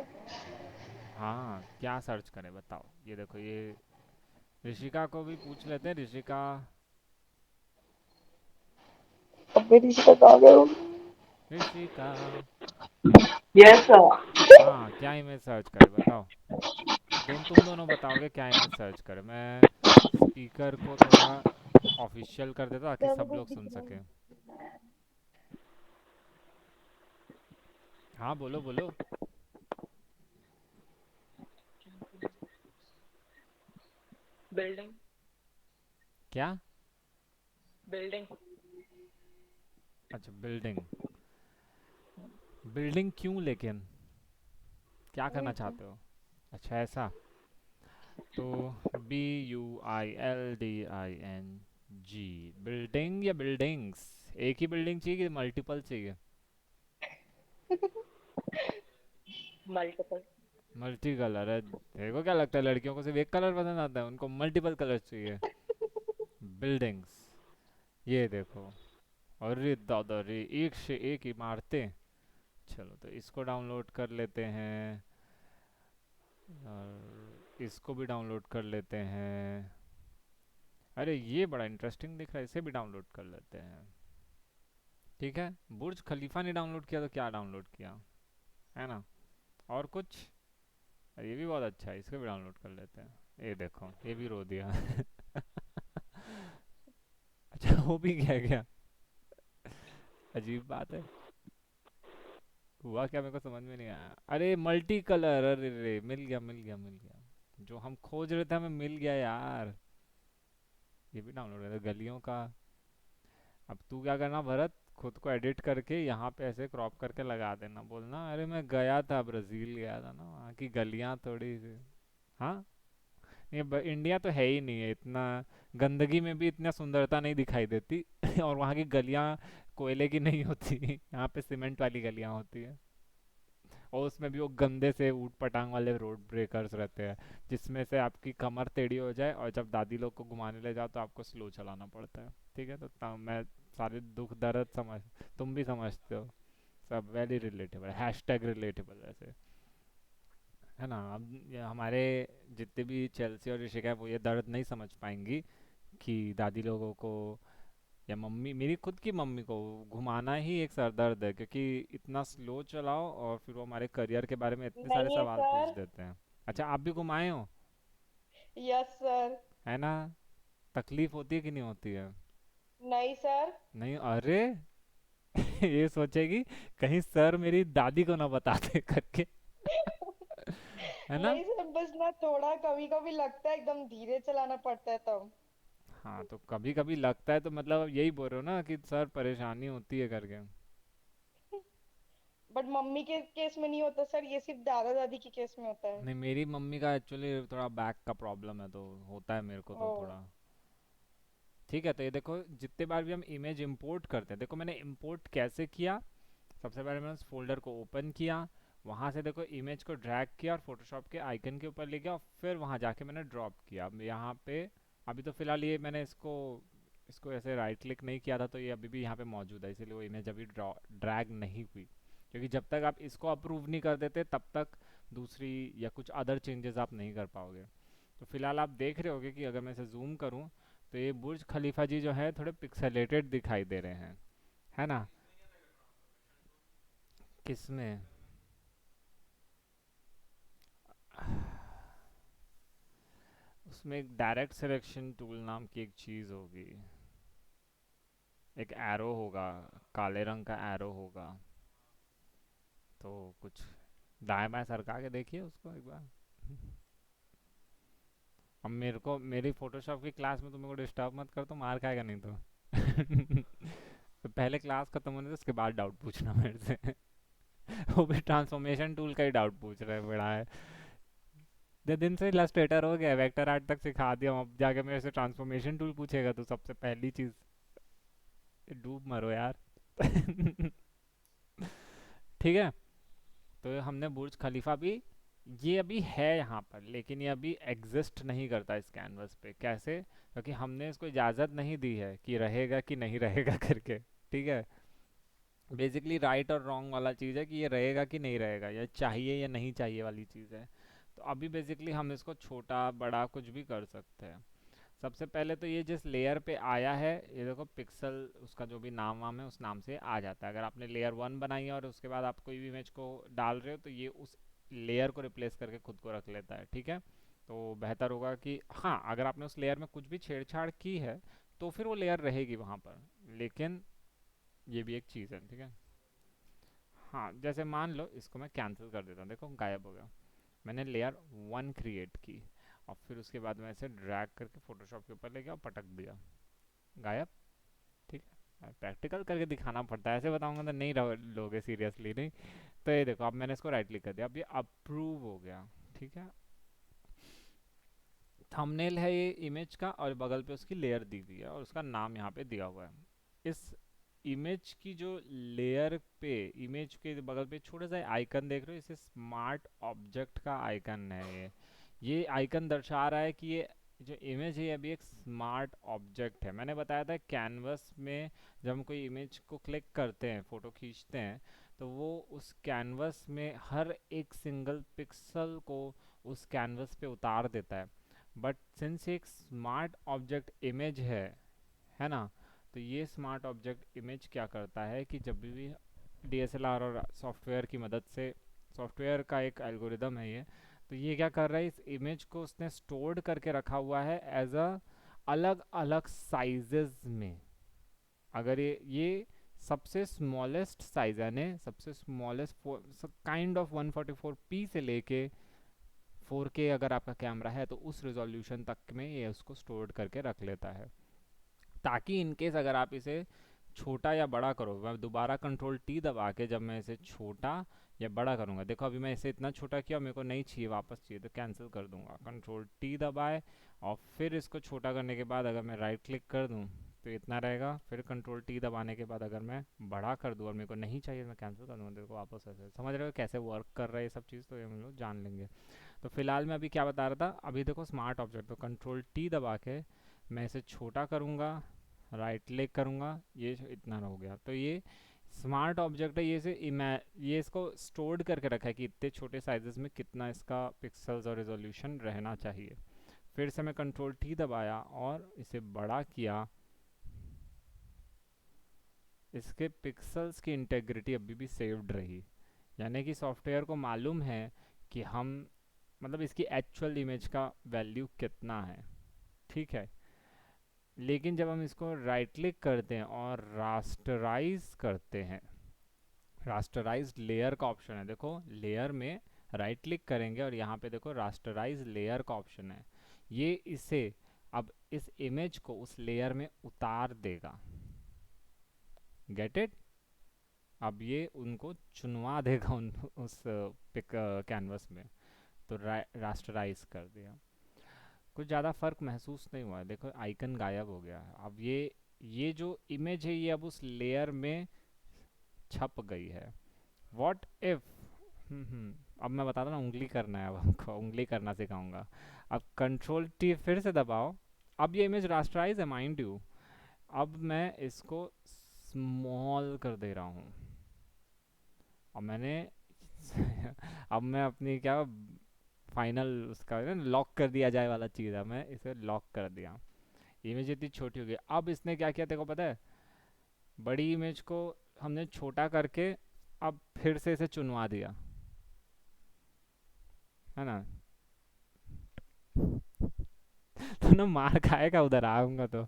Speaker 1: हाँ, क्या सर्च करें बताओ। ये देखो, ये ऋषिका को भी पूछ लेते हैं। ऋषिका,
Speaker 2: अब मेरी शिकायत आ गई होगी।
Speaker 1: ऋषिका।
Speaker 2: Yes sir.
Speaker 1: हाँ, क्या इमेज सर्च करें बताओ। तुम दोनों बताओगे क्या इमेज सर्च करें। मैं स्पीकर को थोड़ा ऑफिशियल कर देता ताकि
Speaker 2: मैंने
Speaker 1: सब
Speaker 2: कुछ
Speaker 1: लोग
Speaker 2: दिख
Speaker 1: सुन
Speaker 2: रहा
Speaker 1: सकें।
Speaker 2: है।
Speaker 1: हाँ, बोलो बोलो।
Speaker 2: बिल्डिंग।
Speaker 1: क्या?
Speaker 2: बिल्डिंग।
Speaker 1: अच्छा, बिल्डिंग। बिल्डिंग क्यों लेकिन, क्या करना
Speaker 2: वैसे
Speaker 1: चाहते हो? अच्छा, ऐसा। तो BUILDING, बिल्डिंग या बिल्डिंग्स? एक ही बिल्डिंग चाहिए कि मल्टीपल चाहिए?
Speaker 2: मल्टीपल।
Speaker 1: मल्टी कलर है? देखो, क्या लगता है लड़कियों को सिर्फ एक कलर पसंद आता है? उनको मल्टीपल कलर चाहिए। बिल्डिंग्स, ये देखो। अरे दादा रे, एक से एक इमारतें। चलो, तो इसको डाउनलोड कर लेते हैं और इसको भी डाउनलोड कर लेते हैं। अरे ये बड़ा इंटरेस्टिंग दिख रहा है, इसे भी डाउनलोड कर लेते हैं। ठीक है, बुर्ज खलीफा नहीं डाउनलोड किया तो क्या डाउनलोड किया, है ना? और कुछ? ये भी बहुत अच्छा है, इसको भी डाउनलोड कर लेते हैं। ये देखो, ये भी रो दिया। अच्छा, वो भी क्या क्या, अजीब बात है। हुआ क्या मेरे को समझ में नहीं आया। अरे मल्टी कलर, अरे रे, मिल गया मिल गया मिल गया। जो हम खोज रहे थे हमें मिल गया यार। ये भी डाउनलोड है गलियों का। अब तू क्या करना भरत, खुद को एडिट करके यहाँ पे ऐसे क्रॉप करके लगा देना, बोलना अरे मैं गया था, ब्राज़ील गया था ना, वहाँ की गलियाँ थोड़ी सी। हाँ, ये इंडिया तो है ही नहीं है इतना, गंदगी में भी इतना सुंदरता नहीं दिखाई देती। और वहाँ की गलियाँ कोयले की नहीं होती, यहाँ पे सीमेंट वाली गलियाँ होती है। और उसमें भी वो गंदे से ऊट पटांग वाले रोड ब्रेकर्स रहते हैं, जिसमें से आपकी कमर टेढ़ी हो जाए और जब दादी लोग को घुमाने ले जाओ तो आपको स्लो चलाना पड़ता है। ठीक है, तो मैं सारे दुख दर्द समझ, तुम भी समझते हो। सब वेरी रिलेटेबल, हैशटैग रिलेटेबल वैसे, है ना? अब ये हमारे जितने भी चेल्सी और ऋषिका है वो ये दर्द नहीं समझ पाएंगी कि दादी लोगों को या मम्मी, मेरी खुद की मम्मी को घुमाना ही एक सरदर्द है, क्योंकि इतना स्लो चलाओ और फिर वो हमारे करियर के बारे में इतने सारे
Speaker 2: नहीं है
Speaker 1: सवाल पूछ
Speaker 2: सर।
Speaker 1: देते हैं। अच्छा, आप भी घुमाए हो?
Speaker 2: Yes sir.
Speaker 1: है ना? तकलीफ होती है कि नहीं होती है?
Speaker 2: नहीं सर।
Speaker 1: नहीं, अरे ये सोचेगी कहीं सर मेरी दादी को ना बता दे करके। है ना?
Speaker 2: नहीं सर, बस ना थोड़ा कभी कभी लगता है एकदम धीरे चलाना पड़ता है तब।
Speaker 1: हाँ, तो कभी कभी लगता है तो मतलब अब यही बोल रहे हो ना कि सर परेशानी होती है करके।
Speaker 2: बट मम्मी के केस में नहीं होता सर, ये सिर्फ दादा दादी के केस में होता है।
Speaker 1: नहीं, मेरी मम्मी का एक्चुअली थोड़ा बैक का प्रॉब्लम है, तो होता है मेरे को
Speaker 2: ओ।
Speaker 1: तो थोड़ा। ठीक है, तो ये देखो, जितने बार भी हम इमेज इंपोर्ट करते हैं, देखो मैंने इंपोर्ट कैसे किया। सबसे पहले मैंने उस फोल्डर को ओपन किया, वहाँ से देखो इमेज को ड्रैग किया और फोटोशॉप के आइकन के ऊपर ले गया, और फिर वहाँ जाके मैंने ड्रॉप किया। अब यहाँ पे अभी तो फिलहाल ये मैंने इसको इसको ऐसे राइट क्लिक नहीं किया था, तो ये अभी भी यहाँ पे मौजूद है, इसीलिए वो इमेज अभी ड्रैग नहीं हुई। क्योंकि जब तक आप इसको अप्रूव नहीं कर देते तब तक दूसरी या कुछ अदर चेंजेस आप नहीं कर पाओगे। तो फिलहाल आप देख रहे होगे कि अगर मैं इसे जूम करूँ तो ये बुर्ज खलीफा जी जो है थोड़े पिक्सेलेटेड दिखाई दे रहे हैं। है ना? किसमें? उसमें एक डायरेक्ट सिलेक्शन टूल नाम की एक चीज़ होगी, एक एरो होगा, काले रंग का एरो होगा। तो कुछ दाएं बाएं सरका के देखिए उसको एक बार। अब मेरे को मेरी फोटोशॉप की क्लास में तुम मेरे को डिस्टर्ब मत कर, तो मार खाएगा नहीं तो। तो पहले क्लास खत्म होने से उसके बाद डाउट पूछना मेरे से। वो भी ट्रांसफॉर्मेशन टूल का ही डाउट पूछ रहा है, बड़ा है। दे दिन से इलस्ट्रेटर हो गया, वेक्टर आर्ट तक सिखा दिया, अब जाके मेरे से ट्रांसफॉर्मेशन टूल पूछेगा तो सबसे पहली चीज, डूब मरो यार। ठीक है, तो हमने बुर्ज खलीफा भी, ये अभी है यहाँ पर, लेकिन ये अभी एग्जिस्ट नहीं करता इस कैनवस पे। कैसे? क्योंकि हमने इसको इजाज़त नहीं दी है कि रहेगा कि नहीं रहेगा करके। ठीक है, बेसिकली राइट और रॉन्ग वाला चीज़ है कि ये रहेगा कि नहीं रहेगा, या चाहिए या नहीं चाहिए वाली चीज़ है। तो अभी बेसिकली हम इसको छोटा बड़ा कुछ भी कर सकते हैं। सबसे पहले तो ये जिस लेयर पे आया है, ये देखो पिक्सल, उसका जो भी नाम वाम है उस नाम से आ जाता है। अगर आपने लेयर 1 बनाई है और उसके बाद आप कोई भी इमेज को डाल रहे हो, तो ये उस लेयर को रिप्लेस करके खुद को रख लेता है। ठीक है, तो बेहतर होगा कि हाँ, अगर आपने उस लेयर में कुछ भी छेड़छाड़ की है तो फिर वो लेयर रहेगी वहाँ पर, लेकिन ये भी एक चीज़ है। ठीक है, हाँ, जैसे मान लो इसको मैं कैंसिल कर देता हूँ, देखो गायब हो गया। मैंने लेयर 1 क्रिएट की और फिर उसके बाद मैं इसे ड्रैग करके फोटोशॉप के ऊपर ले गया और पटक दिया, गायब। ठीक है, प्रैक्टिकल करके दिखाना पड़ता है, ऐसे बताऊंगा तो नहीं लोगे सीरियसली, नहीं। तो ये देखो, अब मैंने इसको राइट क्लिक कर दिया, अब ये अप्रूव हो गया। ठीक है, थंबनेल है ये इमेज का, और बगल पे उसकी लेयर दी हुई है और उसका नाम यहाँ पे दिया हुआ है। इस इमेज की जो लेयर पे, इमेज के बगल पे छोटा सा आइकन देख रहे हो, इसे स्मार्ट ऑब्जेक्ट का आइकन है ये आइकन दर्शा रहा है कि ये जो इमेज है ये अभी एक स्मार्ट ऑब्जेक्ट है। मैंने बताया था कैनवस में जब हम कोई इमेज को क्लिक करते हैं, फ़ोटो खींचते हैं, तो वो उस कैनवस में हर एक सिंगल पिक्सल को उस कैनवस पे उतार देता है। बट सिंस एक स्मार्ट ऑब्जेक्ट इमेज है ना, तो ये स्मार्ट ऑब्जेक्ट इमेज क्या करता है कि जब भी डीएसएलआर और सॉफ्टवेयर की मदद से, सॉफ्टवेयर का एक एल्गोरिदम है ये, तो ये क्या कर रहा है, इस इमेज को उसने स्टोर्ड करके रखा हुआ है एज अ अलग अलग साइजेस में। अगर ये सबसे स्मॉलेस्ट साइज, यानी सबसे स्मॉलेस्ट काइंड ऑफ 144p से लेके 4K अगर आपका कैमरा है तो उस रेजोल्यूशन तक में ये उसको स्टोर करके रख लेता है, ताकि इनकेस अगर आप इसे छोटा या बड़ा करो, मैं दोबारा कंट्रोल टी दबा के जब मैं इसे छोटा या बड़ा करूँगा, देखो अभी मैं इसे इतना छोटा किया, मेरे को नहीं चाहिए, वापस चाहिए, तो कैंसिल कर दूंगा, कंट्रोल टी दबाए, और फिर इसको छोटा करने के बाद अगर मैं राइट क्लिक कर दूँ तो इतना रहेगा, फिर कंट्रोल टी दबाने के बाद अगर मैं बड़ा कर दूँ और मेरे को नहीं चाहिए, मैं कैंसिल कर दूँगा, देखो वापस ऐसे। समझ रहे हो कैसे वर्क कर रहा है ये सब चीज़, तो ये हम लोग जान लेंगे। तो फिलहाल मैं अभी क्या बता रहा था, अभी देखो स्मार्ट ऑब्जेक्ट, तो कंट्रोल टी दबा के मैं इसे छोटा करूँगा, राइट क्लिक करूँगा, ये इतना हो गया। तो ये स्मार्ट ऑब्जेक्ट है, ये इसको स्टोर्ड करके रखा है कि इतने छोटे साइजेस में कितना इसका पिक्सल्स और रेजोल्यूशन रहना चाहिए। फिर से मैं कंट्रोल टी दबाया और इसे बड़ा किया, इसके पिक्सल्स की इंटेग्रिटी अभी भी सेव्ड रही, यानी कि सॉफ्टवेयर को मालूम है कि हम मतलब इसकी एक्चुअल इमेज का वैल्यू कितना है। ठीक है, लेकिन जब हम इसको राइट क्लिक करते हैं और रास्टराइज करते हैं, रास्टराइज लेयर का ऑप्शन है, देखो लेयर में राइट क्लिक करेंगे और यहाँ पे देखो रास्टराइज लेयर का ऑप्शन है, ये इसे अब इस इमेज को उस लेयर में उतार देगा। Get it? अब ये उनको चुनवा देगा उस पिक कैनवस में। तो रास्टराइज कर दिया, कुछ ज़्यादा फर्क महसूस नहीं हुआ है, देखो आइकन गायब हो गया है। अब ये जो इमेज है ये अब उस लेयर में छप गई है। व्हाट इफ, अब मैं बताता ना, उंगली करना है, अब हमको उंगली करना सिखाऊंगा। अब कंट्रोल टी फिर से दबाओ, अब ये इमेज रास्टराइज है माइंड यू। अब मैं इसको स्मॉल कर दे रहा हूँ। अब मैंने अब मैं अपनी क्या फाइनल उसका लॉक कर दिया जाए वाला चीज़ है, मैं इसे लॉक कर दिया। इमेज इतनी छोटी हो गई। अब इसने क्या किया तेरे को पता है? बड़ी इमेज को हमने छोटा करके अब फिर से इसे चुनवा दिया, है ना? तो ना मार खाएगा उधर आऊंगा तो।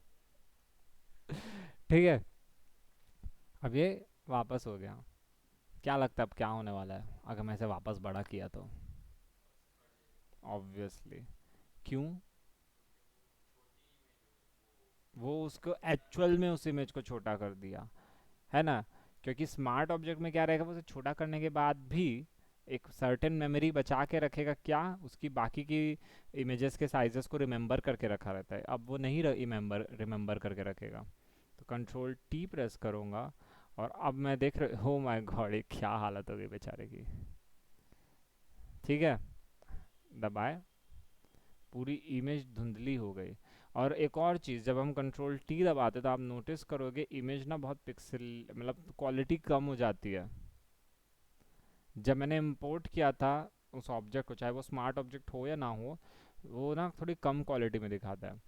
Speaker 1: ठीक है, अब ये वापस हो गया। क्या लगता है अब क्या होने वाला है अगर मैं इसे वापस बड़ा किया तो? ऑब्वियसली। क्यों? वो उसको एक्चुअल में उस इमेज को छोटा कर दिया, है ना? क्योंकि स्मार्ट ऑब्जेक्ट में क्या रहेगा, वो उसे छोटा करने के बाद भी एक सर्टेन मेमोरी बचा के रखेगा, क्या उसकी बाकी की इमेजेस के साइजेस को रिमेंबर करके रखा रहता है, अब वो नहीं रिमेंबर रिमेंबर करके रखेगा। तो कंट्रोल टी प्रेस करूँगा और अब मैं देख रहा, हो माय गॉड ये क्या हालत हो गई बेचारे की। ठीक है, दबाए, पूरी इमेज धुंधली हो गई। और एक और चीज़, जब हम कंट्रोल टी दबाते तो आप नोटिस करोगे इमेज ना बहुत पिक्सल मतलब क्वालिटी कम हो जाती है। जब मैंने इंपोर्ट किया था उस ऑब्जेक्ट को, चाहे वो स्मार्ट ऑब्जेक्ट हो या ना हो, वो ना थोड़ी कम क्वालिटी में दिखाता है।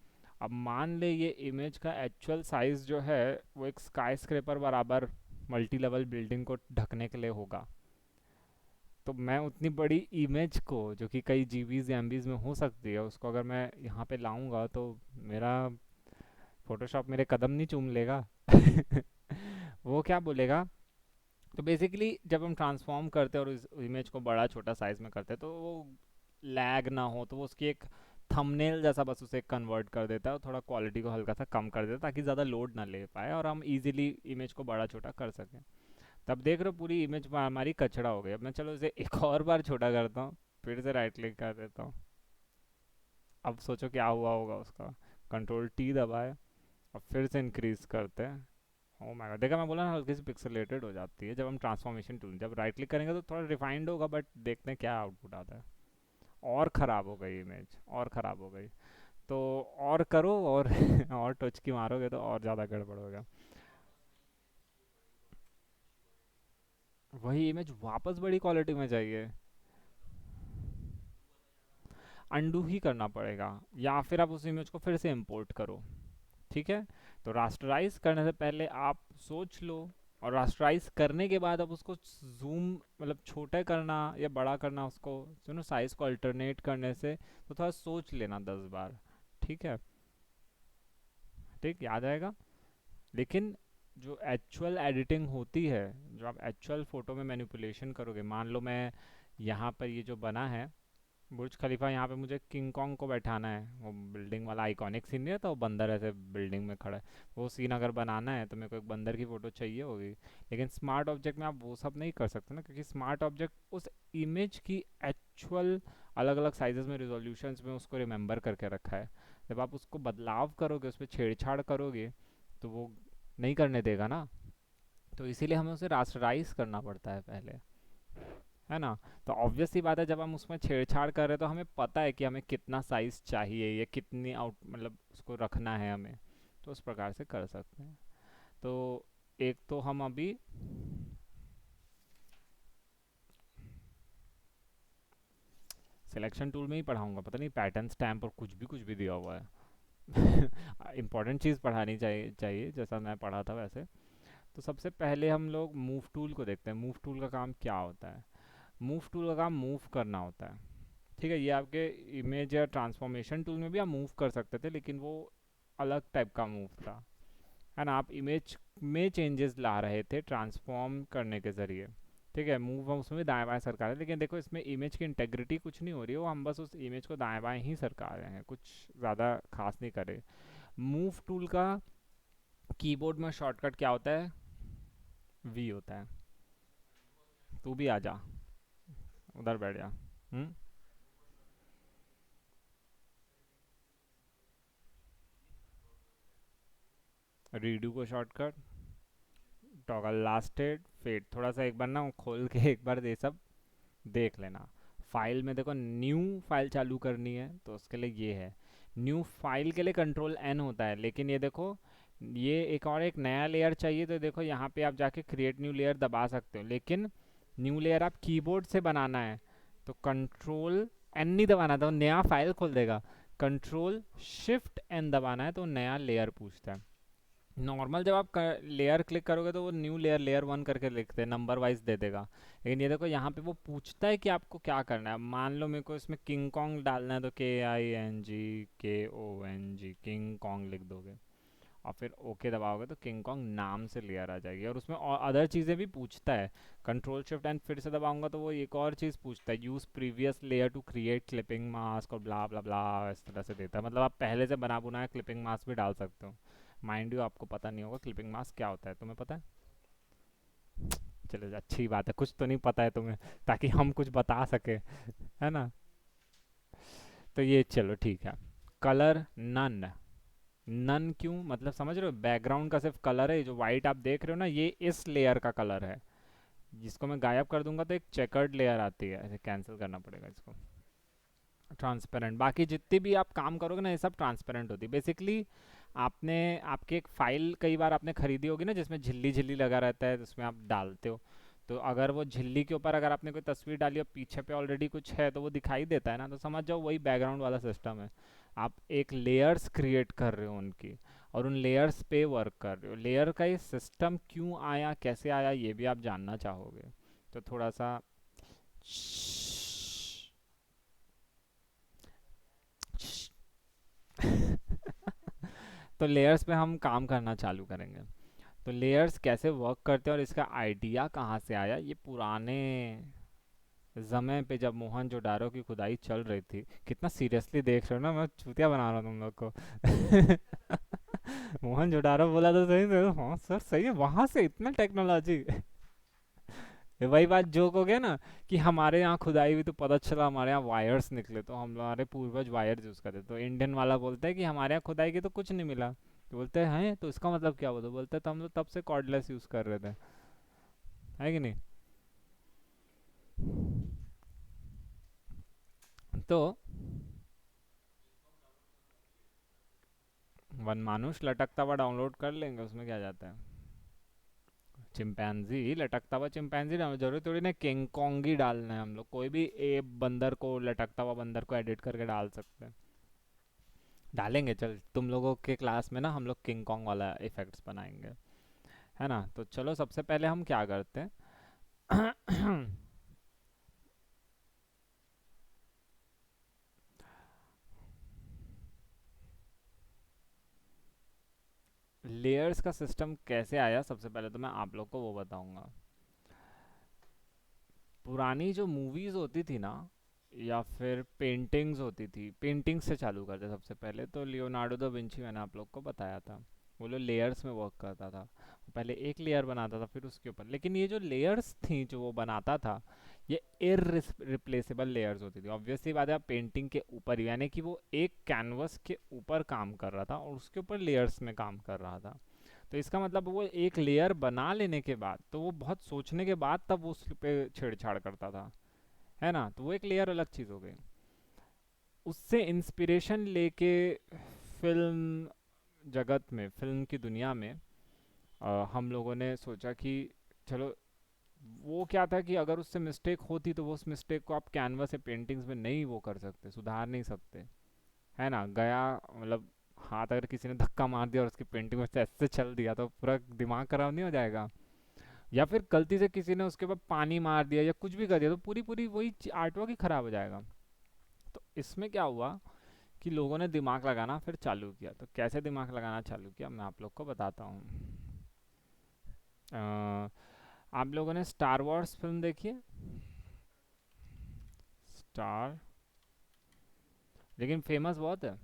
Speaker 1: अब मान ले ये इमेज का एक्चुअल साइज़ जो है वो एक स्काई स्क्रेपर बराबर मल्टी लेवल बिल्डिंग को ढकने के लिए होगा, तो मैं उतनी बड़ी इमेज को जो कि कई जीबीज या एमबीज में हो सकती है, उसको अगर मैं यहाँ पे लाऊंगा तो मेरा फोटोशॉप मेरे कदम नहीं चूम लेगा। वो क्या बोलेगा? तो बेसिकली जब हम ट्रांसफॉर्म करते हैं और इस इमेज को बड़ा छोटा साइज में करते हैं तो वो लैग ना हो, तो वो उसकी एक थंबनेल जैसा बस उसे कन्वर्ट कर देता है और थोड़ा क्वालिटी को हल्का सा कम कर देता है ताकि ज़्यादा लोड ना ले पाए और हम इजीली इमेज को बड़ा छोटा कर सकें। तब देख रहे हो पूरी इमेज हमारी कचड़ा हो गई। अब मैं चलो इसे एक और बार छोटा करता हूँ, फिर से राइट क्लिक कर देता हूँ। अब सोचो क्या हुआ होगा उसका। कंट्रोल टी दबाए और फिर से इंक्रीज करते हैं। ओ माय गॉड, देखा मैं बोला ना हल्की सी पिक्सेलेटेड हो जाती है जब हम ट्रांसफॉर्मेशन टूल, जब राइट क्लिक करेंगे तो थोड़ा रिफाइंड होगा, बट देखते हैं क्या आउटपुट आता है। और ख़राब हो गई इमेज, और ख़राब हो गई। तो और करो और और टच की मारोगे तो और ज़्यादा गड़बड़ होगा। वही इमेज वापस बड़ी क्वालिटी में चाहिए, अंडू ही करना पड़ेगा, या फिर आप उस इमेज को फिर से इंपोर्ट करो। ठीक है, तो रास्टराइज करने से पहले आप सोच लो, और रास्टराइज करने के बाद अब उसको जूम मतलब छोटा करना या बड़ा करना, उसको सुनो साइज को अल्टरनेट करने से तो थोड़ा सोच लेना 10 बार। ठीक है, ठीक याद आएगा। लेकिन जो एक्चुअल एडिटिंग होती है, जो आप एक्चुअल फ़ोटो में मैनिपुलेशन करोगे, मान लो मैं यहाँ पर ये जो बना है बुर्ज खलीफा, यहाँ पे मुझे किंग कॉन्ग को बैठाना है, वो बिल्डिंग वाला आइकॉनिक सीन नहीं रहता, वो बंदर ऐसे बिल्डिंग में खड़ा है, वो सीन अगर बनाना है तो मेरे को एक बंदर की फ़ोटो चाहिए होगी। लेकिन स्मार्ट ऑब्जेक्ट में आप वो सब नहीं कर सकते ना, क्योंकि स्मार्ट ऑब्जेक्ट उस इमेज की एक्चुअल अलग अलग साइजेस में रिजोल्यूशंस में उसको रिमेंबर करके रखा है। जब आप उसको बदलाव करोगे, उस पर छेड़छाड़ करोगे, तो वो नहीं करने देगा ना। तो इसीलिए हमें उसे रास्टराइज करना पड़ता है पहले, है ना? तो ऑब्वियस सी बात है, जब हम उसमें छेड़छाड़ कर रहे हैं तो हमें पता है कि हमें कितना साइज चाहिए या कितनी आउट मतलब उसको रखना है हमें, तो उस प्रकार से कर सकते हैं। तो एक तो हम अभी सिलेक्शन टूल में ही पढ़ाऊंगा, पता नहीं पैटर्न स्टैम्प और कुछ भी दिया हुआ है। इंपॉर्टेंट चीज़ पढ़ानी चाहिए चाहिए जैसा मैं पढ़ा था वैसे। तो सबसे पहले हम लोग मूव टूल को देखते हैं। मूव टूल का काम क्या होता है? मूव टूल का काम मूव करना होता है। ठीक है, ये आपके इमेज या ट्रांसफॉर्मेशन टूल में भी आप मूव कर सकते थे, लेकिन वो अलग टाइप का मूव था। है ना, आप इमेज में चेंजेस ला रहे थे ट्रांसफॉर्म करने के ज़रिए। ठीक है, मूव हम उसमें भी दाएं बाएं सरका रहे हैं, लेकिन देखो इसमें इमेज की इंटेग्रिटी कुछ नहीं हो रही है, वो हम बस उस इमेज को दाएं बाएं ही सरका रहे हैं, कुछ ज़्यादा खास नहीं करे। मूव टूल का कीबोर्ड में शॉर्टकट क्या होता है? वी होता है। तू भी आ जा, उधर बैठ जा। हम्म। रीडू को शॉर्टकट, टॉगल लास्टेड, फेड। थोड़ा सा एक बार ना खोल के एक बार ये सब देख लेना। फाइल में देखो, न्यू फाइल चालू करनी है तो उसके लिए ये है। न्यू फाइल के लिए कंट्रोल एन होता है, लेकिन ये देखो, ये एक और एक नया लेयर चाहिए तो देखो यहाँ पे आप जाके क्रिएट न्यू लेयर दबा सकते हो, लेकिन न्यू लेयर आप कीबोर्ड से बनाना है तो कंट्रोल एन नहीं दबाना, तो नया फाइल खोल देगा। कंट्रोल शिफ्ट एन दबाना है तो नया लेयर पूछता है। नॉर्मल जब आप लेयर क्लिक करोगे तो वो न्यू लेयर, लेयर वन करके लिखते हैं, नंबर वाइज दे देगा। लेकिन ये देखो यहाँ पे वो पूछता है कि आपको क्या करना है। मान लो मेरे को इसमें किंग कॉन्ग डालना है तो KINGKONG, किंग कॉन्ग लिख दोगे और फिर ओके दबाओगे तो किंग कॉन्ग नाम से लेयर आ जाएगी। और उसमें और अदर चीज़ें भी पूछता है। कंट्रोल शिफ्ट एंड फिर से दबाऊंगा तो वो एक और चीज़ पूछता है, use previous layer to create clipping mask और ब्ला ब्ला ब्ला, इस तरह से देता है। मतलब आप पहले से बना बुनाया क्लिपिंग मास्क भी डाल सकते हो। माइंड यू आपको पता नहीं होगा क्लिपिंग मास्क क्या होता है, तुम्हें पता है? चलो अच्छी बात है, कुछ तो नहीं पता है तुम्हें, ताकि हम कुछ बता सके, है ना। तो ये चलो ठीक है। Colour none. नन क्यों, मतलब समझ रहे हो, बैकग्राउंड का सिर्फ कलर है, जो वाइट आप देख रहे हो ना ये इस लेयर का कलर है। जिसको मैं गायब कर दूंगा तो एक चेकर्ड लेयर आती है, ऐसे कैंसिल करना पड़ेगा इसको। ट्रांसपेरेंट, बाकी जितनी भी आप काम करोगे ना ये सब ट्रांसपेरेंट होती है बेसिकली। आपने आपकी एक फ़ाइल कई बार आपने खरीदी होगी ना जिसमें झिल्ली झिल्ली लगा रहता है, जिसमें आप डालते हो। तो अगर वो झिल्ली के ऊपर अगर आपने कोई तस्वीर डाली और पीछे पे ऑलरेडी कुछ है तो वो दिखाई देता है ना, तो समझ जाओ वही बैकग्राउंड वाला सिस्टम है। आप एक लेयर्स क्रिएट कर रहे हो उनकी, और उन लेयर्स पे वर्क कर रहे हो। लेयर का ये सिस्टम क्यों आया, कैसे आया, ये भी आप जानना चाहोगे। तो थोड़ा सा तो लेयर्स पे हम काम करना चालू करेंगे। तो लेयर्स कैसे वर्क करते हैं और इसका आइडिया कहाँ से आया, ये पुराने समय पे जब मोहनजोदाड़ो की खुदाई चल रही थी। कितना सीरियसली देख रहे हो ना, मैं चूतिया बना रहा हूँ तुम लोग को। मोहनजोदाड़ो बोला तो सही से, हाँ सर सही है, वहां से इतना टेक्नोलॉजी। ये वही बात जोक हो गया ना, कि हमारे यहाँ खुदाई हुई तो पता चला हमारे यहाँ वायर्स निकले, तो हम हमारे पूर्वज वायर्स यूज करते। तो इंडियन वाला बोलता है कि हमारे यहाँ खुदाई की तो कुछ नहीं मिला। तो बोलते हैं तो इसका मतलब क्या हुआ, तो बोलते हैं तो हम लोग तब से कॉर्डलेस यूज कर रहे थे। है कि नहीं? तो वन मानुष लटकता हुआ डाउनलोड कर लेंगे, उसमें क्या जाता है। चिंपैंजी, लटकता हुआ चिंपैंजी डाउनलोड, जरूरी थोड़ी ना किंग कॉन्ग ही डालना है, हम लोग कोई भी ए बंदर को, लटकता हुआ बंदर को एडिट करके डाल सकते हैं। डालेंगे, चल तुम लोगों के क्लास में ना हम लोग किंग कॉन्ग वाला इफेक्ट्स बनाएंगे। है ना, तो चलो सबसे पहले हम क्या करते हैं। लेयर्स का सिस्टम कैसे आया, सबसे पहले तो मैं आप लोग को वो बताऊंगा। पुरानी जो मूवीज होती थी ना, या फिर पेंटिंग्स होती थी, पेंटिंग्स से चालू करते सबसे पहले। तो लियोनार्डो दा विंची, मैंने आप लोग को बताया था, वो लोग लेयर्स में वर्क करता था। पहले एक लेयर बनाता था फिर उसके ऊपर, लेकिन ये जो लेयर्स थी जो वो बनाता था, ये इररिप्लेसेबल लेयर्स होती थी। ऑब्वियसली बात है, पेंटिंग के ऊपर ही, यानी कि वो एक कैनवस के ऊपर काम कर रहा था और उसके ऊपर लेयर्स में काम कर रहा था। तो इसका मतलब वो एक लेयर बना लेने के बाद, तो वो बहुत सोचने के बाद तब वो उस पे छेड़छाड़ करता था। है ना, तो वो एक लेयर अलग चीज़ हो गई। उससे इंस्पिरेशन लेके फिल्म जगत में, फिल्म की दुनिया में हम लोगों ने सोचा कि चलो, वो क्या था कि अगर उससे मिस्टेक होती तो वो उस मिस्टेक को आप कैनवस या पेंटिंग्स में नहीं वो कर सकते, सुधार नहीं सकते। है ना, गया मतलब हाथ अगर किसी ने धक्का मार दिया और उसकी पेंटिंग में से ऐसे चल दिया तो पूरा दिमाग खराब नहीं हो जाएगा? या फिर गलती से किसी ने उसके ऊपर पानी मार दिया या कुछ भी कर दिया तो पूरी पूरी वही आर्ट वर्क ही खराब हो जाएगा। तो इसमें क्या हुआ कि लोगों ने दिमाग लगाना फिर चालू किया। तो कैसे दिमाग लगाना चालू किया मैं आप लोग को बताता हूँ। आप लोगों ने स्टार वॉर्स फिल्म देखी है? स्टार, लेकिन फेमस बहुत है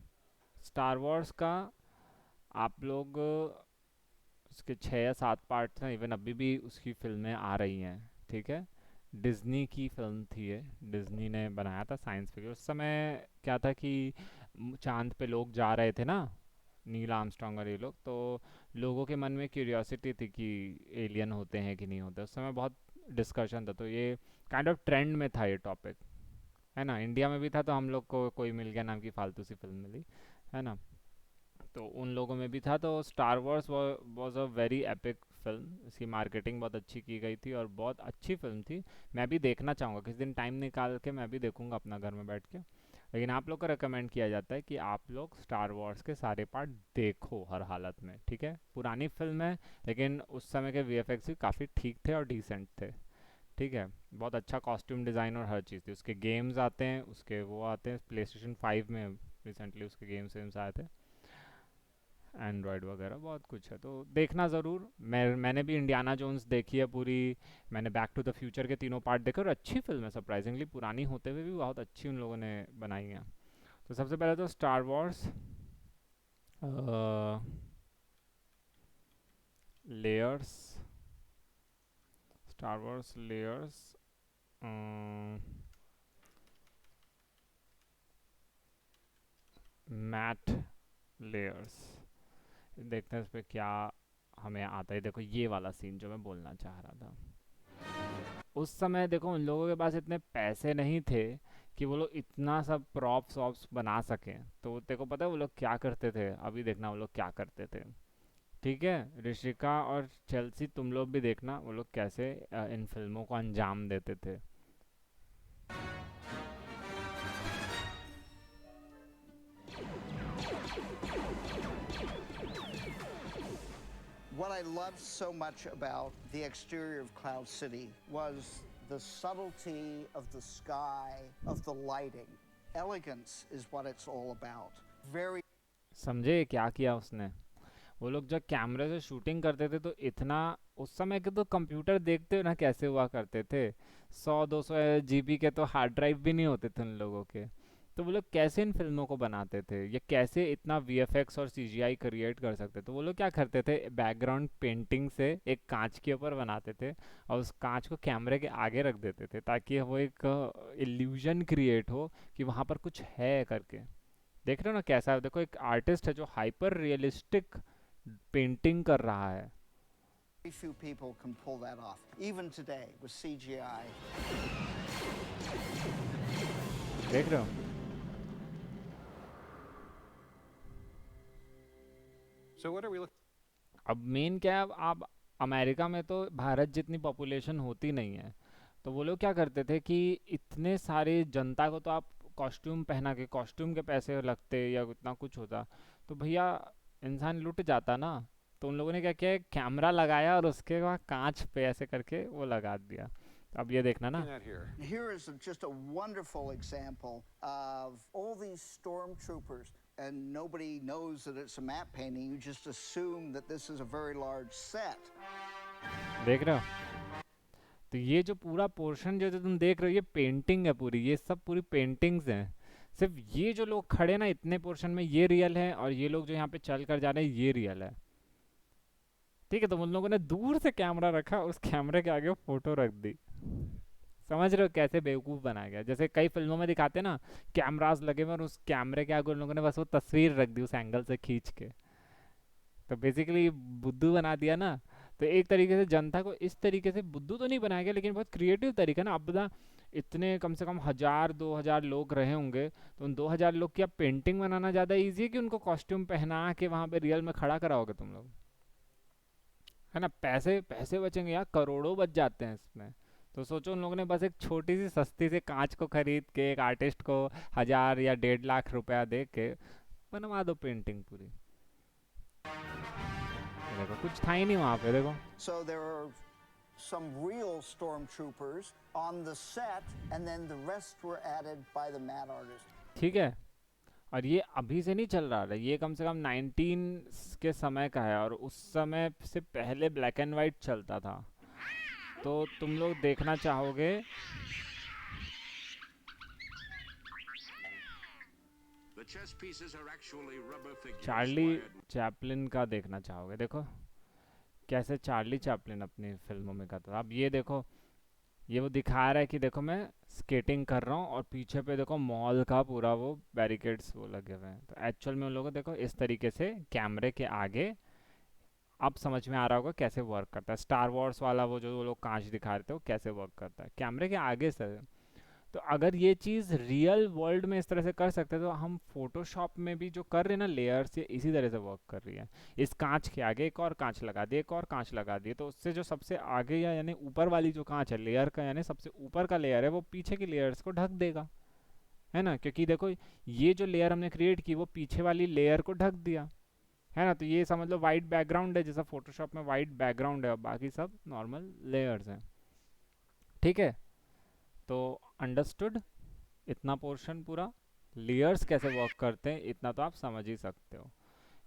Speaker 1: स्टार वॉर्स का। आप लोग उसके 6 या 7 पार्ट हैं, इवन अभी भी उसकी फिल्में आ रही हैं। ठीक है, डिज्नी की फिल्म थी ये, डिज्नी ने बनाया था साइंस फिक्शन। उस समय क्या था कि चांद पे लोग जा रहे थे ना, नील आर्मस्ट्रॉन्ग और ये लोग, तो लोगों के मन में क्यूरियोसिटी थी कि एलियन होते हैं कि नहीं होते। उस समय बहुत डिस्कशन था, तो ये काइंड ऑफ ट्रेंड में था ये टॉपिक, है ना। इंडिया में भी था, तो हम लोग को कोई मिल गया नाम की फालतू सी फिल्म मिली, है ना। तो उन लोगों में भी था। तो Star Wars was a very epic film. इसकी मार्केटिंग बहुत अच्छी की गई थी और बहुत अच्छी फिल्म थी। मैं भी देखना चाहूँगा किसी दिन, टाइम निकाल के मैं भी देखूँगा अपना घर में बैठ के। लेकिन आप लोग को रिकमेंड किया जाता है कि आप लोग स्टार वॉर्स के सारे पार्ट देखो हर हालत में। ठीक है, पुरानी फिल्म है लेकिन उस समय के वीएफएक्स भी काफ़ी ठीक थे और डिसेंट थे। ठीक है, बहुत अच्छा कॉस्ट्यूम डिज़ाइन और हर चीज़ थी। उसके गेम्स आते हैं, उसके वो आते हैं प्ले स्टेशन 5 में, रिसेंटली उसके गेम्स वेम्स आए थे, एंड्रॉयड वगैरह बहुत कुछ है। तो देखना ज़रूर। मैंने भी इंडियाना जोन्स देखी है पूरी। मैंने बैक टू द फ्यूचर के तीनों पार्ट देखे और अच्छी फिल्म है, सरप्राइजिंगली पुरानी होते हुए भी बहुत अच्छी उन लोगों ने बनाई है। तो सबसे पहले तो Star Wars layers, Star Wars layers, matte layers, देखते हैं इस पर क्या हमें आता है। देखो ये वाला सीन जो मैं बोलना चाह रहा था, उस समय देखो उन लोगों के पास इतने पैसे नहीं थे कि वो लोग इतना सब प्रॉप्स वॉप्स बना सकें। तो तेरे को पता है वो लोग क्या करते थे? अभी देखना वो लोग क्या करते थे। ठीक है, ऋषिका और चेल्सी तुम लोग भी देखना वो लोग कैसे इन फिल्मों को अंजाम देते थे।
Speaker 3: What I loved so much about the exterior of Cloud City was the subtlety of the sky, of the lighting. Elegance is what it's all about. Very
Speaker 1: समझे क्या किया उसने? वो लोग जब कैमरे से शूटिंग करते थे तो इतना, उस समय के तो कंप्यूटर देखते हो ना कैसे हुआ करते थे, 100-200 जीबी के तो हार्ड ड्राइव भी नहीं होते थे उन लोगों के। तो वो लोग कैसे इन फिल्मों को बनाते थे, ये कैसे इतना वीएफएक्स और सीजीआई क्रिएट कर सकते थे? तो वो लोग क्या करते थे, बैकग्राउंड पेंटिंग से एक कांच के ऊपर बनाते थे और उस कांच को कैमरे के आगे रख देते थे ताकि वो एक इल्यूजन क्रिएट हो कि वहाँ पर कुछ है करके। देख रहे हो ना कैसा है? देखो एक आर्टिस्ट है जो हाइपर रियलिस्टिक पेंटिंग कर रहा है।
Speaker 3: few people can pull that off, even today with CGI.
Speaker 1: देख रहे हो?
Speaker 4: So what are we looking?
Speaker 1: अब मेन क्या है, अब आप अमेरिका में तो भारत जितनी पॉपुलेशन होती नहीं है। तो वो लोग क्या करते थे कि इतने सारे जनता को तो आप कॉस्ट्यूम पहना के, कॉस्ट्यूम के पैसे लगते या इतना कुछ होता तो भैया इंसान लुट जाता ना। तो उन लोगों ने क्या किया, कैमरा लगाया और उसके बाद कांच पे ऐसे करके वो लगा दिया। अब ये देखना ना।
Speaker 4: At here.
Speaker 3: Here is just a wonderful example of all these stormtroopers, and nobody knows that it's a matte painting. You just assume that this is a very large set.
Speaker 1: देख रहे हो? तो ये जो पूरा पोर्शन जो जो तुम देख रहे हो ये पेंटिंग है पूरी, ये सब पूरी पेंटिंग्स हैं। सिर्फ ये जो लोग खड़े ना इतने पोर्शन में ये रियल है, और ये लोग जो यहाँ पे चल कर जा रहे हैं ये रियल है। ठीक है, तो उन लोगों ने दूर से कैमरा रखा, उस कैमरे के आगे फोटो रख दी। समझ रहे हो कैसे बेवकूफ़ बनाया गया? जैसे कई फिल्मों में दिखाते हैं ना, कैमरास लगे हुए और उस कैमरे के आगे उन लोगों ने बस वो तस्वीर रख दी उस एंगल से खींच के। तो बेसिकली बुद्धू बना दिया ना। तो एक तरीके से जनता को इस तरीके से बुद्धू तो नहीं बनाया गया, लेकिन बहुत क्रिएटिव तरीका ना। अब बता, इतने कम से कम 1000-2000 लोग रहे होंगे, तो उन 2000 लोग की अब पेंटिंग बनाना ज़्यादा ईजी है कि उनको कॉस्ट्यूम पहना के वहाँ पे रियल में खड़ा कराओगे तुम लोग, है ना। पैसे पैसे बचेंगे यार, करोड़ों बच जाते हैं इसमें। तो सोचो उन लोगों ने बस एक छोटी सी सस्ती से कांच को खरीद के एक आर्टिस्ट को 1000 या 1.5 लाख रुपया दे के बनवा दो पेंटिंग पूरी। ये देखो कुछ था ही नहीं वहां पे, देखो।
Speaker 3: So there are some real stormtroopers on the set, and then the rest were added by the matte artist.
Speaker 1: ठीक है, और ये अभी से नहीं चल रहा है, ये कम से कम 19 के समय का है, और उस समय से पहले ब्लैक एंड वाइट चलता था। तो तुम लोग देखना चाहोगे,
Speaker 5: The chess pieces are actually rubber figures
Speaker 1: Charlie
Speaker 5: wired.
Speaker 1: Chaplin का देखना चाहोगे, देखो कैसे चार्ली चैपलिन अपनी फिल्मों में करता था। अब ये देखो, ये वो दिखा रहा है कि देखो मैं स्केटिंग कर रहा हूँ, और पीछे पे देखो मॉल का पूरा वो बैरिकेड्स वो लगे हुए हैं। तो एक्चुअल में उन लोगों को देखो इस तरीके से कैमरे के आगे, अब समझ में आ रहा होगा कैसे वर्क करता है। स्टार वॉर्स वाला वो जो वो लोग कांच दिखा रहे थे वो कैसे वर्क करता है कैमरे के आगे से। तो अगर ये चीज़ रियल वर्ल्ड में इस तरह से कर सकते हैं, तो हम फोटोशॉप में भी जो कर रहे हैं ना लेयर्स, ये इसी तरह से वर्क कर रही है। इस कांच के आगे एक और कांच लगा दिए, एक और कांच लगा दिए, तो उससे जो सबसे आगे या यानी ऊपर वाली जो कांच है लेयर का, यानी सबसे ऊपर का लेयर है, वो पीछे की लेयर्स को ढक देगा, है ना। क्योंकि देखो ये जो लेयर हमने क्रिएट की वो पीछे वाली लेयर को ढक दिया, है ना। तो ये समझ लो वाइट बैकग्राउंड है, जैसा फोटोशॉप में वाइट बैकग्राउंड है, और बाकी सब नॉर्मल लेयर्स हैं। ठीक है, तो अंडरस्टूड इतना पोर्शन पूरा। लेयर्स कैसे वर्क करते हैं इतना तो आप समझ ही सकते हो।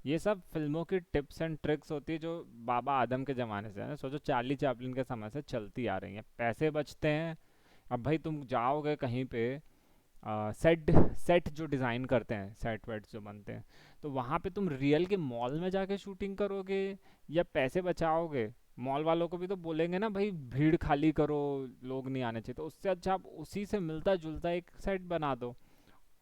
Speaker 1: ये सब फिल्मों की टिप्स एंड ट्रिक्स होती है जो बाबा आदम के ज़माने से है ना, सोचो चार्ली चैपलिन के समय से चलती आ रही हैं। पैसे बचते हैं। अब भाई तुम जाओगे कहीं पे, सेट सेट जो डिज़ाइन करते हैं, सेट वेट जो बनते हैं, तो वहाँ पे तुम रियल के मॉल में जाके शूटिंग करोगे या पैसे बचाओगे? मॉल वालों को भी तो बोलेंगे ना भाई भीड़ खाली करो, लोग नहीं आने चाहिए, तो उससे अच्छा आप उसी से मिलता जुलता एक सेट बना दो,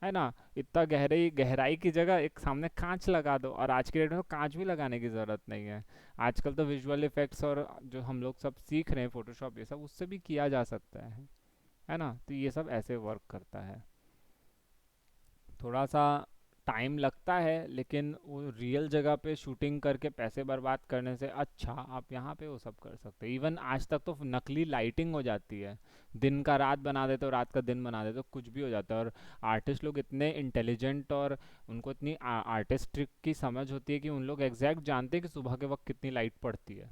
Speaker 1: है ना। इतना गहराई गहराई की जगह एक सामने कांच लगा दो, और आज के डेट में तो कांच भी लगाने की ज़रूरत नहीं है। आजकल तो विजुअल इफेक्ट्स और जो हम लोग सब सीख रहे हैं फोटोशॉप, ये सब उससे भी किया जा सकता है ना। तो ये सब ऐसे वर्क करता है। थोड़ा सा टाइम लगता है, लेकिन वो रियल जगह पे शूटिंग करके पैसे बर्बाद करने से अच्छा आप यहाँ पे वो सब कर सकते हैं। इवन आज तक तो नकली लाइटिंग हो जाती है, दिन का रात बना देते हो, रात का दिन बना देते हो, कुछ भी हो जाता है। और आर्टिस्ट लोग इतने इंटेलिजेंट और उनको इतनी आर्टिस्टिक की समझ होती है कि उन लोग एग्जैक्ट जानते हैं कि सुबह के वक्त कितनी लाइट पड़ती है।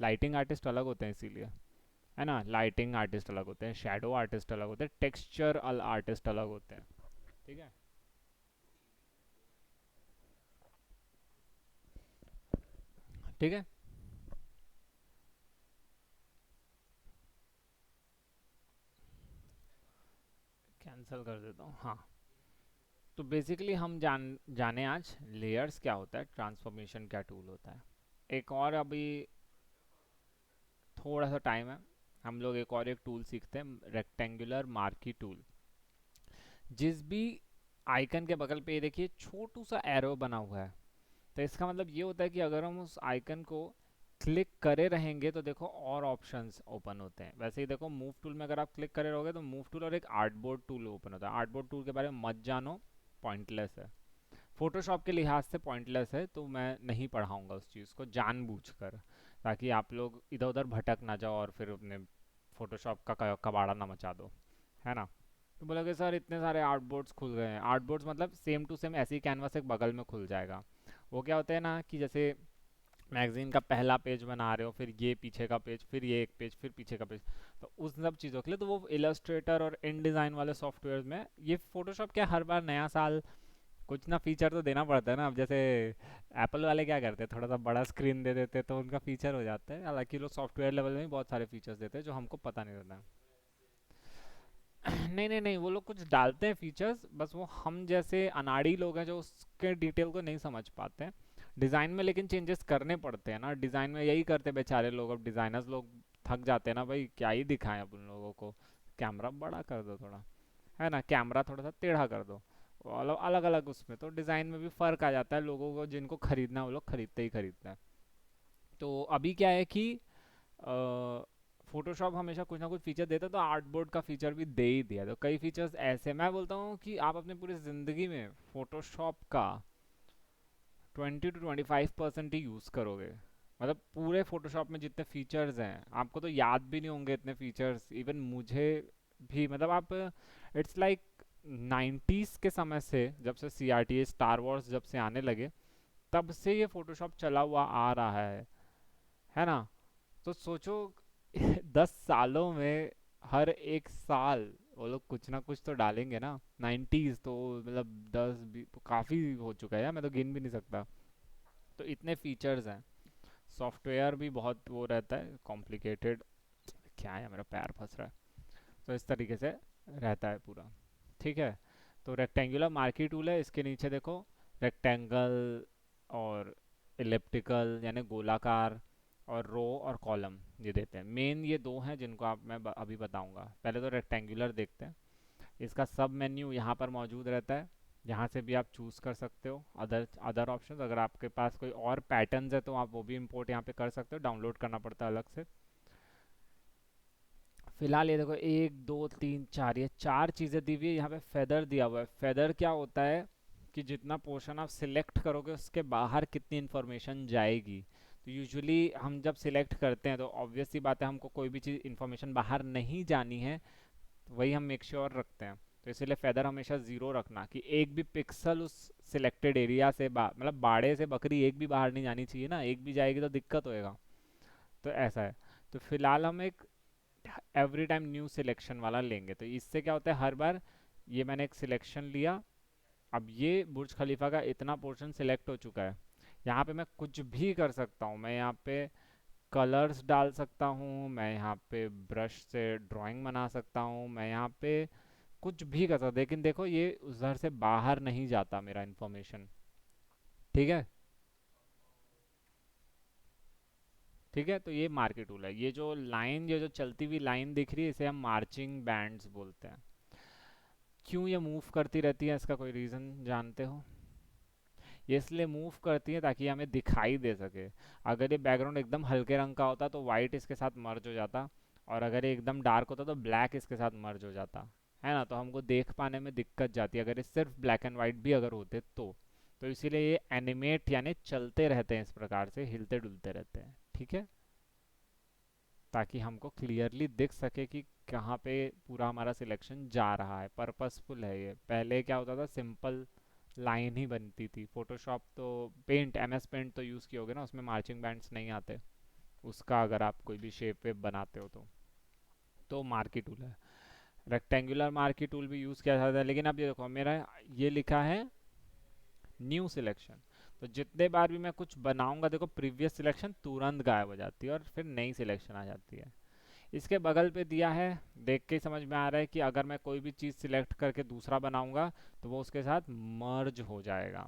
Speaker 1: लाइटिंग आर्टिस्ट अलग होते हैं इसीलिए, है ना। लाइटिंग आर्टिस्ट अलग होते हैं, शेडो आर्टिस्ट अलग होते हैं, टेक्सचर आर्टिस्ट अलग होते हैं। ठीक है, ठीक है। कैंसिल कर देता हूँ, हाँ। तो बेसिकली हम जाने आज लेयर्स क्या होता है, ट्रांसफॉर्मेशन क्या टूल होता है। एक और अभी थोड़ा सा टाइम है, हम लोग एक और एक टूल सीखते हैं, रेक्टेंगुलर मार्की टूल। जिस भी आइकन के बगल पे ये देखिए छोटू सा एरो बना हुआ है, तो इसका मतलब ये होता है कि अगर हम उस आइकन को क्लिक करे रहेंगे तो देखो और ऑप्शंस ओपन होते हैं। वैसे ही देखो मूव टूल में अगर आप क्लिक करे रहोगे तो मूव टूल और एक आर्टबोर्ड टूल ओपन होता है। आर्टबोर्ड टूल के बारे में मत जानो, पॉइंटलेस है, फोटोशॉप के लिहाज से पॉइंटलेस है, तो मैं नहीं पढ़ाऊँगा उस चीज़ को जानबूझकर, ताकि आप लोग इधर उधर भटक ना जाओ और फिर अपने फोटोशॉप का कबाड़ा ना मचा दो, है ना। तो बोलोगे सर इतने सारे आर्टबोर्ड्स खुल गए हैं। आर्टबोर्ड्स मतलब सेम टू सेम ऐसे ही कैनवास एक बगल में खुल जाएगा। वो क्या होता है ना कि जैसे मैगजीन का पहला पेज बना रहे हो, फिर ये पीछे का पेज, फिर ये एक पेज, फिर पीछे का पेज, तो उस सब चीज़ों के लिए तो वो इलस्ट्रेटर और इन डिज़ाइन वाले सॉफ्टवेयर में, ये फोटोशॉप क्या हर बार नया साल कुछ ना फीचर तो देना पड़ता है ना। अब जैसे एप्पल वाले क्या करते हैं, थोड़ा सा बड़ा स्क्रीन दे देते हैं तो उनका फीचर हो जाता है। हालांकि लोग सॉफ्टवेयर लेवल में भी बहुत सारे फीचर्स देते हैं जो हमको पता नहीं रहता। नहीं नहीं नहीं, वो लोग कुछ डालते हैं फीचर्स, बस वो हम जैसे अनाड़ी लोग हैं जो उसके डिटेल को नहीं समझ पाते हैं। डिज़ाइन में लेकिन चेंजेस करने पड़ते हैं ना, डिज़ाइन में यही करते हैं बेचारे लोग। अब डिज़ाइनर्स लोग थक जाते हैं ना भाई, क्या ही दिखाएं अब उन लोगों को। कैमरा बड़ा कर दो थोड़ा, है ना, कैमरा थोड़ा सा टेढ़ा कर दो, अलग अलग अलग उसमें तो डिज़ाइन में भी फ़र्क आ जाता है। लोगों को जिनको खरीदना है वो लोग खरीदते ही खरीदते हैं। तो अभी क्या है कि फोटोशॉप हमेशा कुछ ना कुछ फीचर देता है, तो आर्टबोर्ड का फीचर भी दे ही दिया। तो कई फीचर्स ऐसे मैं बोलता हूँ कि आप अपनी पूरी ज़िंदगी में फोटोशॉप का 20 to 25% ही यूज़ करोगे। मतलब पूरे फोटोशॉप में जितने फीचर्स हैं आपको तो याद भी नहीं होंगे इतने फीचर्स, इवन मुझे भी। मतलब आप, इट्स लाइक 90s के समय से, जब से CRT स्टार वॉर्स जब से आने लगे, तब से ये फोटोशॉप चला हुआ आ रहा है ना। तो सोचो 10 सालों में हर एक साल वो लोग कुछ ना कुछ तो डालेंगे ना। 90s तो मतलब 10 काफ़ी हो चुका है यार, मैं तो गिन भी नहीं सकता। तो इतने फीचर्स हैं, सॉफ्टवेयर भी बहुत वो रहता है कॉम्प्लिकेटेड। क्या है, मेरा पैर फंस रहा है। तो इस तरीके से रहता है पूरा। ठीक है। तो रेक्टेंगुलर मार्की टूल है, इसके नीचे देखो रेक्टेंगल और इलिप्टिकल यानी गोलाकार, और रो और कॉलम ये देते हैं। मेन ये दो हैं जिनको आप मैं अभी बताऊंगा। पहले तो रेक्टेंगुलर देखते हैं। इसका सब मेन्यू यहाँ पर मौजूद रहता है, यहाँ से भी आप चूज़ कर सकते हो अदर अदर ऑप्शंस। अगर आपके पास कोई और पैटर्न्स है तो आप वो भी इंपोर्ट यहाँ पे कर सकते हो, डाउनलोड करना पड़ता है अलग से। फिलहाल ये देखो 1 2 3 4, ये 4 चीज़ें दी हुई है। यहाँ पे फेदर दिया हुआ है। फेदर क्या होता है कि जितना पोर्शन आप सिलेक्ट करोगे उसके बाहर कितनी इन्फॉर्मेशन जाएगी। तो यूजुअली हम जब सिलेक्ट करते हैं तो ऑब्वियस सी बात है, हमको कोई भी चीज़ इन्फॉर्मेशन बाहर नहीं जानी है, तो वही हम मेक श्योर रखते हैं। तो इसलिए फेदर हमेशा 0 रखना, कि एक भी पिक्सल उस सिलेक्टेड एरिया से मतलब बाड़े से बकरी एक भी बाहर नहीं जानी चाहिए ना, एक भी जाएगी तो दिक्कत होएगा। तो ऐसा है। तो फिलहाल हम एक एवरी टाइम न्यू सिलेक्शन वाला लेंगे। तो इससे क्या होता है, हर बार ये मैंने एक सिलेक्शन लिया, अब ये बुर्ज खलीफा का इतना पोर्शन सिलेक्ट हो चुका है। यहाँ पे मैं कुछ भी कर सकता हूँ। मैं यहाँ पे कलर्स डाल सकता हूँ, मैं यहाँ पे ब्रश से ड्राइंग बना सकता हूँ, मैं यहाँ पे कुछ भी कर सकता हूँ। लेकिन देखो ये उधर से बाहर नहीं जाता मेरा इंफॉर्मेशन। ठीक है। ठीक है। तो ये मार्की टूल है। ये जो लाइन, ये जो चलती हुई लाइन दिख रही है, इसे हम मार्चिंग बैंड्स बोलते हैं। क्यों ये मूव करती रहती है, इसका कोई रीज़न जानते हो? ये इसलिए मूव करती है ताकि हमें दिखाई दे सके। अगर ये बैकग्राउंड एकदम हल्के रंग का होता तो वाइट इसके साथ मर्ज हो जाता, और अगर ये एकदम डार्क होता तो ब्लैक इसके साथ मर्ज हो जाता, है ना। तो हमको देख पाने में दिक्कत जाती है अगर ये सिर्फ ब्लैक एंड वाइट भी अगर होते तो इसीलिए ये एनिमेट यानी चलते रहते हैं, इस प्रकार से हिलते डुलते रहते हैं। ठीक है। ताकि हमको क्लियरली दिख सके कि कहाँ पे पूरा हमारा सिलेक्शन जा रहा है। पर्पसफुल है ये। पहले क्या होता था, सिंपल लाइन ही बनती थी। फोटोशॉप तो पेंट, MS पेंट तो यूज़ किए होगे ना, उसमें मार्चिंग बैंड्स नहीं आते उसका, अगर आप कोई भी शेप वेप बनाते हो तो मार्की टूल है। रेक्टेंगुलर मार्की टूल भी यूज़ किया जाता है। लेकिन अब ये देखो, मेरा ये लिखा है न्यू सिलेक्शन। तो जितने बार भी मैं कुछ बनाऊंगा, देखो प्रीवियस सिलेक्शन तुरंत गायब हो जाती है और फिर नई सिलेक्शन आ जाती है। इसके बगल पे दिया है, देख के ही समझ में आ रहा है कि अगर मैं कोई भी चीज़ सिलेक्ट करके दूसरा बनाऊंगा तो वो उसके साथ मर्ज हो जाएगा।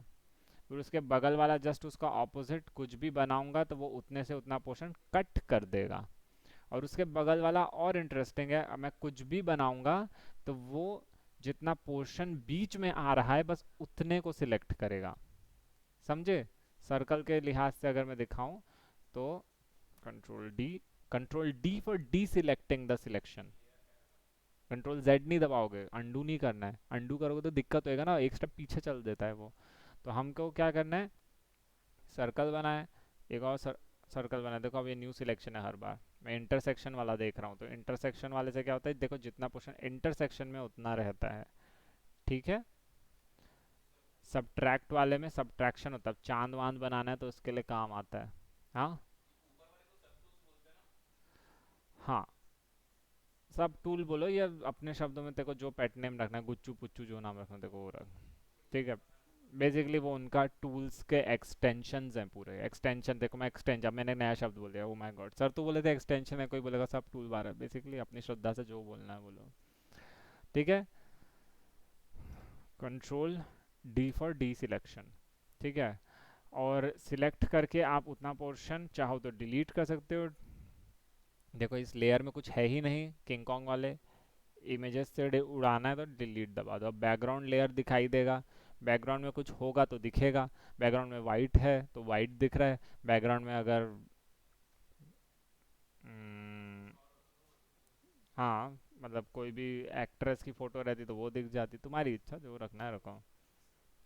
Speaker 1: फिर उसके बगल वाला जस्ट उसका ऑपोजिट कुछ भी बनाऊंगा तो वो उतने से उतना पोर्शन कट कर देगा। और उसके बगल वाला और इंटरेस्टिंग है, मैं कुछ भी बनाऊंगा तो वो जितना पोर्शन बीच में आ रहा है बस उतने को सिलेक्ट करेगा। समझे? सर्कल के लिहाज से अगर मैं दिखाऊं तो control D for D selecting the selection. Control Z नहीं दबाओगे, अंडू नहीं करना है। अंडू करोगे तो दिक्कत होएगा ना, एक स्टेप पीछे चल देता है वो। तो हमको क्या करना है, सर्कल बनाए, एक और सर्कल बनाए। देखो अब ये न्यू सिलेक्शन है। हर बार मैं इंटरसेक्शन वाला देख रहा हूँ, तो इंटरसेक्शन वाले से क्या होता है, देखो जितना पोर्शन इंटरसेक्शन में उतना रहता है। ठीक है। सब्ट्रैक्ट वाले में सब्ट्रैक्शन होता है। चांद वांद बनाना है तो उसके लिए काम आता है। हाँ हाँ, सब टूल बोलो या अपने शब्दों में, तेरे को जो पेट नेम रखना है, गुच्चू पुच्चू जो नाम रखना है तेरे को वो रख। ठीक है। बेसिकली वो उनका टूल्स के एक्सटेंशंस हैं पूरे। एक्सटेंशन देखो, मैं एक्सटेंशन, अब मैंने नया शब्द बोल दिया, ओ माय गॉड सर, तो बोले थे एक्सटेंशन है, कोई बोलेगा सब टूल बार है। बेसिकली अपनी श्रद्धा से जो बोलना है बोलो। ठीक है। Control D for D selection. ठीक है। और सिलेक्ट करके आप उतना पोर्शन चाहो तो डिलीट कर सकते हो। देखो इस लेयर में कुछ है ही नहीं, किंग कॉन्ग वाले इमेजेस से उड़ाना है तो डिलीट दबा दो। अब बैकग्राउंड लेयर दिखाई देगा, बैकग्राउंड में कुछ होगा तो दिखेगा। बैकग्राउंड में वाइट है तो वाइट दिख रहा है। बैकग्राउंड में अगर हम्म, हाँ मतलब कोई भी एक्ट्रेस की फोटो रहती तो वो दिख जाती। तुम्हारी इच्छा, जो रखना है रखो,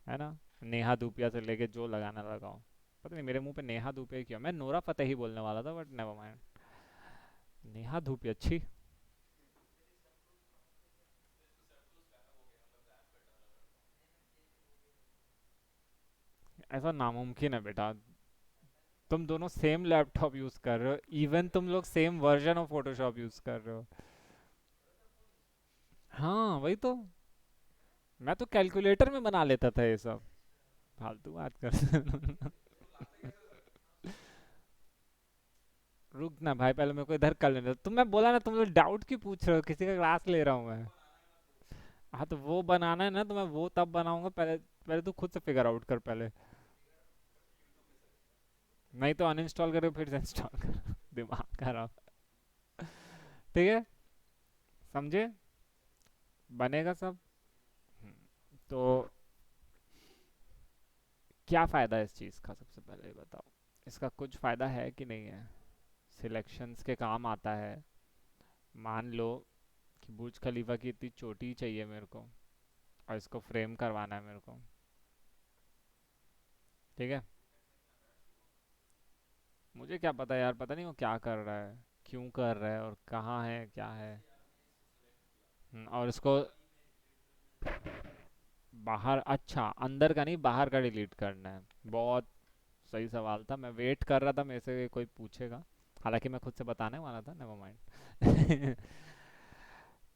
Speaker 1: है ना। नेहा धूपिया से लेके जो लगाना लगाओ। पता नहीं मेरे मुंह पे नेहा धूपिया क्यों, मैं नोरा फतेही बोलने वाला था but never mind. Neha Dhupia अच्छी। ऐसा नामुमकिन है बेटा। तुम दोनों सेम लैपटॉप यूज कर रहे हो, इवन तुम लोग same version of Photoshop use कर रहे हो। हाँ वही तो। मैं तो कैलकुलेटर में बना लेता था ये सब। फालतू बात कर। रुक ना भाई, पहले मेरे को इधर कर लेने दो। तुम, मैं बोला ना, तुम लोग डाउट क्यों पूछ रहे हो? किसी का क्लास ले रहा हूँ मैं। हाँ तो वो बनाना है ना, तो मैं वो तब बनाऊंगा। पहले पहले तू खुद से फिगर आउट कर पहले। नहीं तो अनइंस्टॉल करके फिर से इंस्टॉल कर। दिमाग खराब। ठीक है, समझे? बनेगा सब। हम्म, तो क्या फ़ायदा है इस चीज़ का, सबसे पहले ये बताओ। इसका कुछ फ़ायदा है कि नहीं है? सिलेक्शंस के काम आता है। मान लो कि बुर्ज खलीफा की इतनी चोटी चाहिए मेरे को, और इसको फ्रेम करवाना है मेरे को। ठीक है, मुझे क्या पता यार, पता नहीं वो क्या कर रहा है, क्यों कर रहा है, और कहाँ है, क्या है। और इसको बाहर, अच्छा अंदर का नहीं बाहर का डिलीट करना है। बहुत सही सवाल था, मैं वेट कर रहा था मेरे से कोई पूछेगा। हालांकि मैं खुद से बताने वाला था, नेवर माइंड।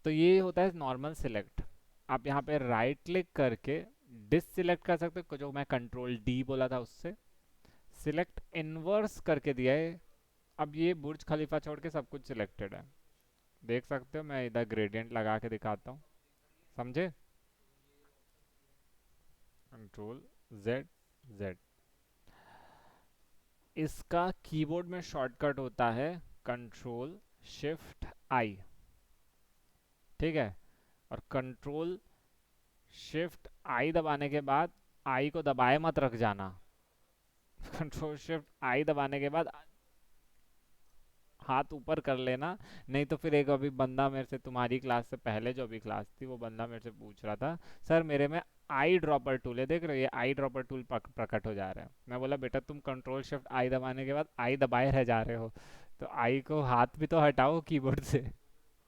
Speaker 1: तो ये होता है नॉर्मल सिलेक्ट। आप यहाँ पे राइट क्लिक करके डिस सिलेक्ट कर सकते हो, जो मैं कंट्रोल डी बोला था उससे। सिलेक्ट इनवर्स करके दिया है। अब ये बुर्ज खलीफा छोड़ के सब कुछ सिलेक्टेड है। देख सकते हो, मैं इधर ग्रेडियंट लगा के दिखाता हूँ, समझे? Control Z, Z. इसका कीबोर्ड में शॉर्टकट होता है कंट्रोल शिफ्ट आई। ठीक है, और कंट्रोल शिफ्ट आई दबाने के बाद आई को दबाए मत रख जाना। कंट्रोल शिफ्ट आई दबाने के बाद हाथ ऊपर कर लेना। नहीं तो फिर एक अभी बंदा मेरे से, तुम्हारी क्लास से पहले जो अभी क्लास थी, वो बंदा मेरे से पूछ रहा था, सर मेरे में आई ड्रॉपर टूल है, देख रहे हो ये आई ड्रॉपर टूल प्रकट हो जा रहा है। मैं बोला बेटा तुम कंट्रोल शिफ्ट आई दबाने के बाद आई दबाए रह जा रहे हो, तो आई को हाथ भी तो हटाओ कीबोर्ड से,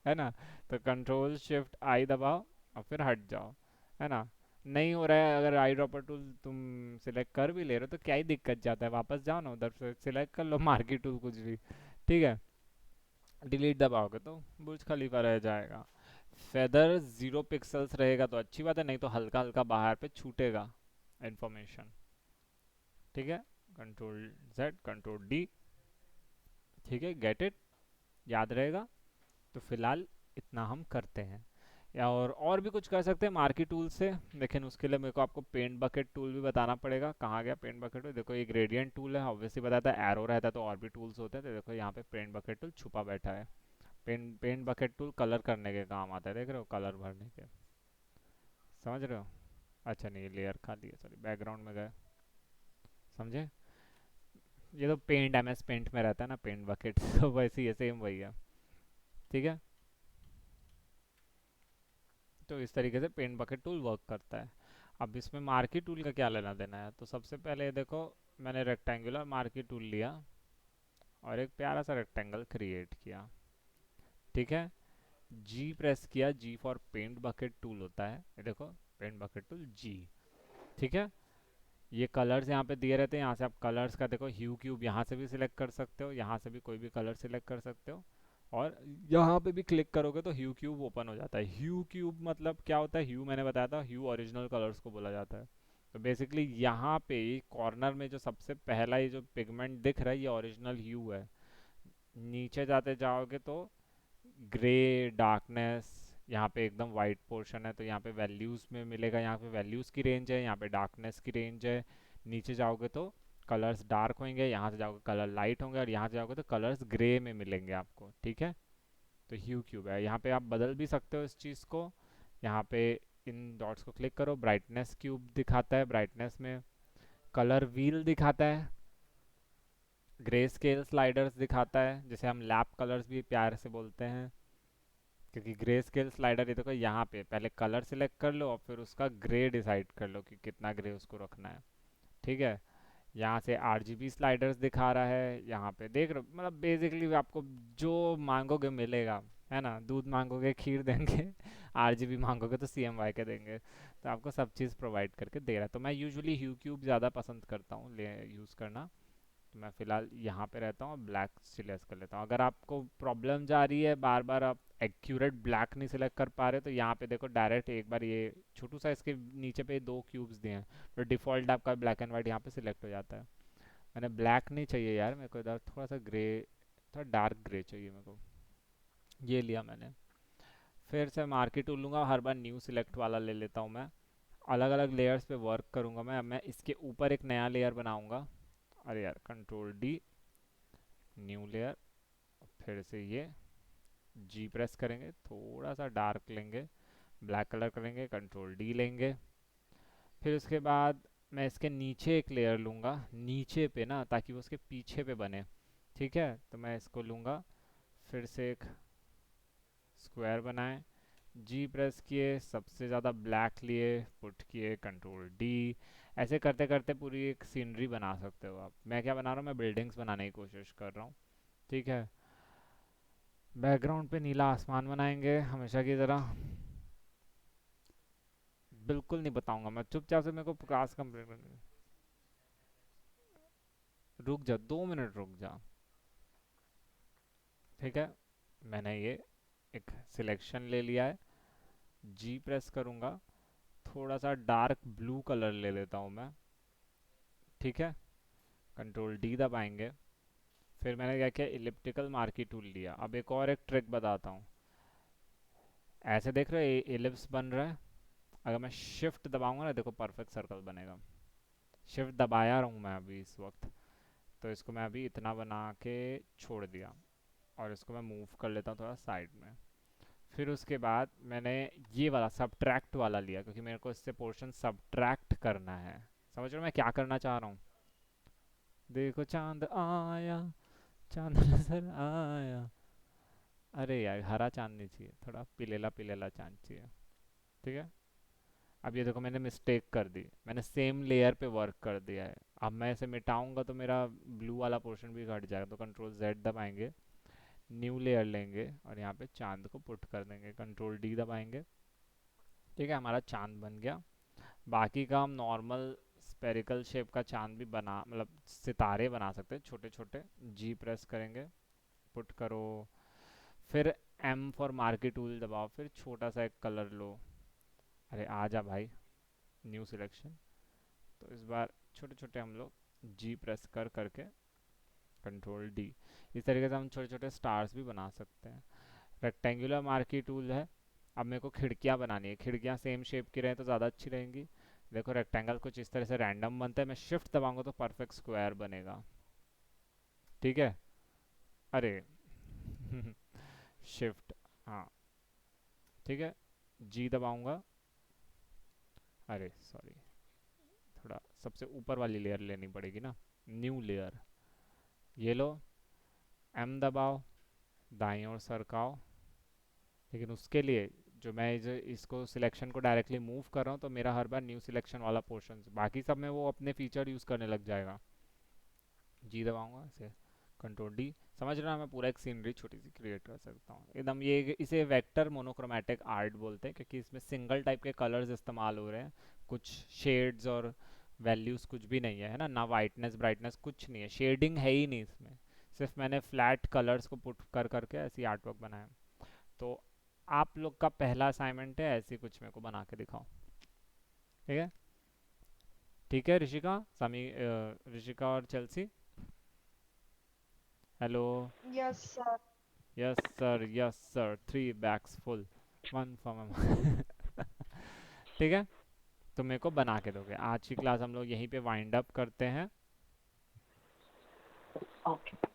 Speaker 1: है ना? तो कंट्रोल शिफ्ट आई दबाओ और फिर हट जाओ, है ना? नहीं हो रहा है, अगर आई ड्रॉपर टूल तुम सिलेक्ट कर भी ले रहे हो तो क्या ही दिक्कत जाता है, वापस जाओ ना उधर से सिलेक्ट कर लो मार्की टूल कुछ भी। ठीक है, डिलीट दबाओगे तो बुर्ज खलीफा रह जाएगा। फेदर 0 पिक्सल्स रहेगा तो अच्छी बात है, नहीं तो हल्का हल्का बाहर पे छूटेगा इंफॉर्मेशन। ठीक है, कंट्रोल जेड, कंट्रोल डी। ठीक है, गेट इट, याद रहेगा। तो फिलहाल इतना हम करते हैं, या और भी कुछ कर सकते हैं मार्की टूल से, लेकिन उसके लिए मेरे को आपको पेंट बकेट टूल भी बताना पड़ेगा। कहाँ गया पेंट बकेट टूल? देखो ये ग्रेडियंट टूल है, ऑब्वियसली बताता है, एरो रहता है तो और भी टूल्स होते हैं। तो देखो यहाँ पे पेंट बकेट टूल छुपा बैठा है। पेंट बकेट टूल कलर करने के काम आता है, देख रहे हो, कलर भरने के। समझ रहे हो? अच्छा नहीं, लेयर खाली है, सॉरी, बैकग्राउंड में गए, समझे? ये तो पेंट, एम एस पेंट में रहता है ना पेंट बकेट। तो वैसे ही सेम वही है। ठीक है, तो इस तरीके से पेंट बकेट टूल वर्क करता है। अब इसमें मार्की टूल का क्या लेना देना है? तो सबसे पहले देखो, मैंने रेक्टेंगुलर मार्की टूल लिया और एक प्यारा सा रेक्टेंगल क्रिएट किया। ठीक है, जी प्रेस किया, जी फॉर पेंट बकेट टूल होता है, ये देखो पेंट बकेट टूल जी। ठीक है, ये कलर्स यहाँ पे दिए रहते हैं, यहाँ से आप कलर्स का देखो ह्यू क्यूब यहाँ से भी सिलेक्ट कर सकते हो, यहाँ से भी कोई भी कलर सिलेक्ट कर सकते हो, और यहाँ पे भी क्लिक करोगे तो ह्यू क्यूब ओपन हो जाता है। ह्यू क्यूब मतलब क्या होता है? ह्यू मैंने बताया था, ह्यू ओरिजिनल कलर्स को बोला जाता है। तो बेसिकली यहाँ पे कॉर्नर में जो सबसे पहला ये जो पिगमेंट दिख रहा है, ये ओरिजिनल ह्यू है। नीचे जाते जाओगे तो ग्रे, डार्कनेस, यहाँ पे एकदम वाइट पोर्शन है तो यहाँ पे वैल्यूज़ में मिलेगा, यहाँ पे वैल्यूज़ की रेंज है, यहाँ पे डार्कनेस की रेंज है। नीचे जाओगे तो कलर्स डार्क होंगे, यहाँ से जाओगे कलर लाइट होंगे, और यहाँ से जाओगे तो कलर्स ग्रे में मिलेंगे आपको। ठीक है, तो ह्यू क्यूब है, यहाँ पे आप बदल भी सकते हो इस चीज़ को। यहाँ पे इन डॉट्स को क्लिक करो, ब्राइटनेस क्यूब दिखाता है, ब्राइटनेस में कलर व्हील दिखाता है, ग्रे स्केल स्लाइडर्स दिखाता है, जिसे हम लैप कलर्स भी प्यार से बोलते हैं, क्योंकि ग्रे स्केल स्लाइडर ये देखो, यहाँ पे पहले कलर सिलेक्ट कर लो और फिर उसका ग्रे डिसाइड कर लो कि कितना ग्रे उसको रखना है। ठीक है, यहाँ से आरजीबी स्लाइडर्स दिखा रहा है, यहाँ पे देख रहे हो, मतलब बेसिकली आपको जो मांगोगे मिलेगा, है ना? दूध मांगोगे खीर देंगे। RGB मांगोगे तो CMY के देंगे, तो आपको सब चीज़ प्रोवाइड करके दे रहा है। तो मैं यूजुअली ह्यू क्यूब ज़्यादा पसंद करता हूँ ले यूज़ करना। तो मैं फ़िलहाल यहाँ पे रहता हूँ, ब्लैक सिलेक्ट कर लेता हूँ। अगर आपको प्रॉब्लम जा रही है बार बार आप एक्यूरेट ब्लैक नहीं सिलेक्ट कर पा रहे, तो यहाँ पे देखो डायरेक्ट एक बार ये छोटू सा इसके नीचे पे 2 क्यूब्स दिए हैं, तो डिफ़ॉल्ट आपका ब्लैक एंड वाइट यहाँ पे सिलेक्ट हो जाता है। मैंने ब्लैक नहीं चाहिए यार, मेरे को इधर थोड़ा सा ग्रे, थोड़ा डार्क ग्रे चाहिए मेरे को। ये लिया मैंने। फिर से मार्केट टूल लूँगा, हर बार न्यू सिलेक्ट वाला ले लेता हूँ मैं। अलग अलग लेयर्स पे वर्क करूँगा मैं इसके ऊपर एक नया लेयर बनाऊँगा। अरे यार, कंट्रोल D, न्यू लेयर। फिर से ये G प्रेस करेंगे, थोड़ा सा डार्क लेंगे, ब्लैक कलर करेंगे, कंट्रोल D लेंगे। फिर उसके बाद मैं इसके नीचे एक लेयर लूँगा, नीचे पे ना, ताकि वो उसके पीछे पे बने। ठीक है, तो मैं इसको लूँगा, फिर से एक स्क्वायर बनाए, G प्रेस किए, सबसे ज़्यादा ब्लैक लिए, पुट किए, कंट्रोल D। ऐसे करते करते पूरी एक सीनरी बना सकते हो आप। मैं क्या बना रहा हूँ, मैं बिल्डिंग्स बनाने की कोशिश कर रहा हूँ। ठीक है, बैकग्राउंड पे नीला आसमान बनाएंगे हमेशा की तरह। बिल्कुल नहीं बताऊंगा मैं, चुपचाप से मेरे को प्रकाश कंप्लीट करने। रुक जा, 2 मिनट रुक जा। ठीक है, मैंने ये एक सिलेक्शन ले लिया है, G प्रेस करूँगा, थोड़ा सा डार्क ब्लू कलर ले लेता हूँ मैं। ठीक है, कंट्रोल D दबाएंगे। फिर मैंने क्या किया, इलिप्टिकल मार्की टूल लिया। अब एक ट्रिक बताता हूँ। ऐसे देख रहे हो एलिप्स बन रहा है, अगर मैं शिफ्ट दबाऊंगा ना, देखो परफेक्ट सर्कल बनेगा। शिफ्ट दबाया रहूँ मैं अभी इस वक्त, तो इसको मैं अभी इतना बना के छोड़ दिया, और इसको मैं मूव कर लेता हूँ थोड़ा साइड में। फिर उसके बाद मैंने ये वाला सब्ट्रैक्ट वाला लिया, क्योंकि मेरे को इससे पोर्शन सब्ट्रैक्ट करना है। समझ रहे हो मैं क्या करना चाह रहा हूँ? देखो चांद आया, चांद नजर आया। अरे यार, हरा चांद नहीं चाहिए, थोड़ा पिलेला पिलेला चांद चाहिए। ठीक है, अब ये देखो मैंने मिस्टेक कर दी, मैंने सेम लेयर पे वर्क कर दिया है। अब मैं इसे मिटाऊंगा तो मेरा ब्लू वाला पोर्शन भी घट जाएगा, तो कंट्रोल Z दबाएंगे, न्यू लेयर लेंगे, और यहाँ पे चांद को पुट कर देंगे, कंट्रोल D दबाएंगे। ठीक है, हमारा चांद बन गया। बाकी का हम नॉर्मल स्पेरिकल शेप का चांद भी बना, मतलब सितारे बना सकते हैं छोटे छोटे। G प्रेस करेंगे, पुट करो, फिर M फॉर मार्की टूल दबाओ, फिर छोटा सा एक कलर लो। अरे आ जा भाई, न्यू सिलेक्शन। तो इस बार छोटे छोटे हम लोग G प्रेस कर करके, कंट्रोल D। इस तरीके से हम छोटे छोटे स्टार्स भी बना सकते हैं। रेक्टेंगुलर मार्की टूल है। अब मेरे को खिड़कियाँ बनानी है, खिड़कियाँ सेम शेप की रहें तो ज़्यादा अच्छी रहेंगी। देखो रेक्टेंगल कुछ इस तरह से रैंडम बनता है, मैं शिफ्ट दबाऊंगा तो परफेक्ट स्क्वायर बनेगा। ठीक है, अरे शिफ्ट, हाँ ठीक है, G दबाऊंगा। अरे सॉरी, थोड़ा सबसे ऊपर वाली लेयर लेनी पड़ेगी ना, न्यू लेयर। ये लो, M दबाओ, दाईं ओर सरकाओ। लेकिन उसके लिए जो मैं इसको सिलेक्शन को डायरेक्टली मूव कर रहा हूँ, तो मेरा हर बार न्यू सिलेक्शन वाला पोर्शन, बाकी सब में वो अपने फीचर यूज़ करने लग जाएगा। G दबाऊंगा ऐसे, कंट्रोल D। समझ रहा, मैं पूरा एक सीनरी छोटी सी क्रिएट कर सकता हूँ एकदम। ये इसे वेक्टर मोनोक्रोमेटिक आर्ट बोलते हैं, क्योंकि इसमें सिंगल टाइप के कलर्स इस्तेमाल हो रहे हैं, कुछ शेड्स और वैल्यूज़ कुछ भी नहीं है ना, ना वाइटनेस ब्राइटनेस कुछ नहीं है, शेडिंग है ही नहीं इसमें। सिर्फ मैंने फ्लैट कलर्स को पुट कर करके ऐसी आर्ट वर्क बनाया। तो आप लोग का पहला असाइनमेंट है, ऐसी कुछ मेरे को बना के दिखाओ। ठीक है, ठीक है ऋषिका, ऋषिका और Chelsea, hello.
Speaker 2: Yes sir.
Speaker 1: Yes sir, yes sir, 3 bags full, 1 for ठीक है, तो मेरे को बना के दोगे। आज की क्लास हम लोग यहीं पे वाइंड अप करते हैं।
Speaker 6: Okay.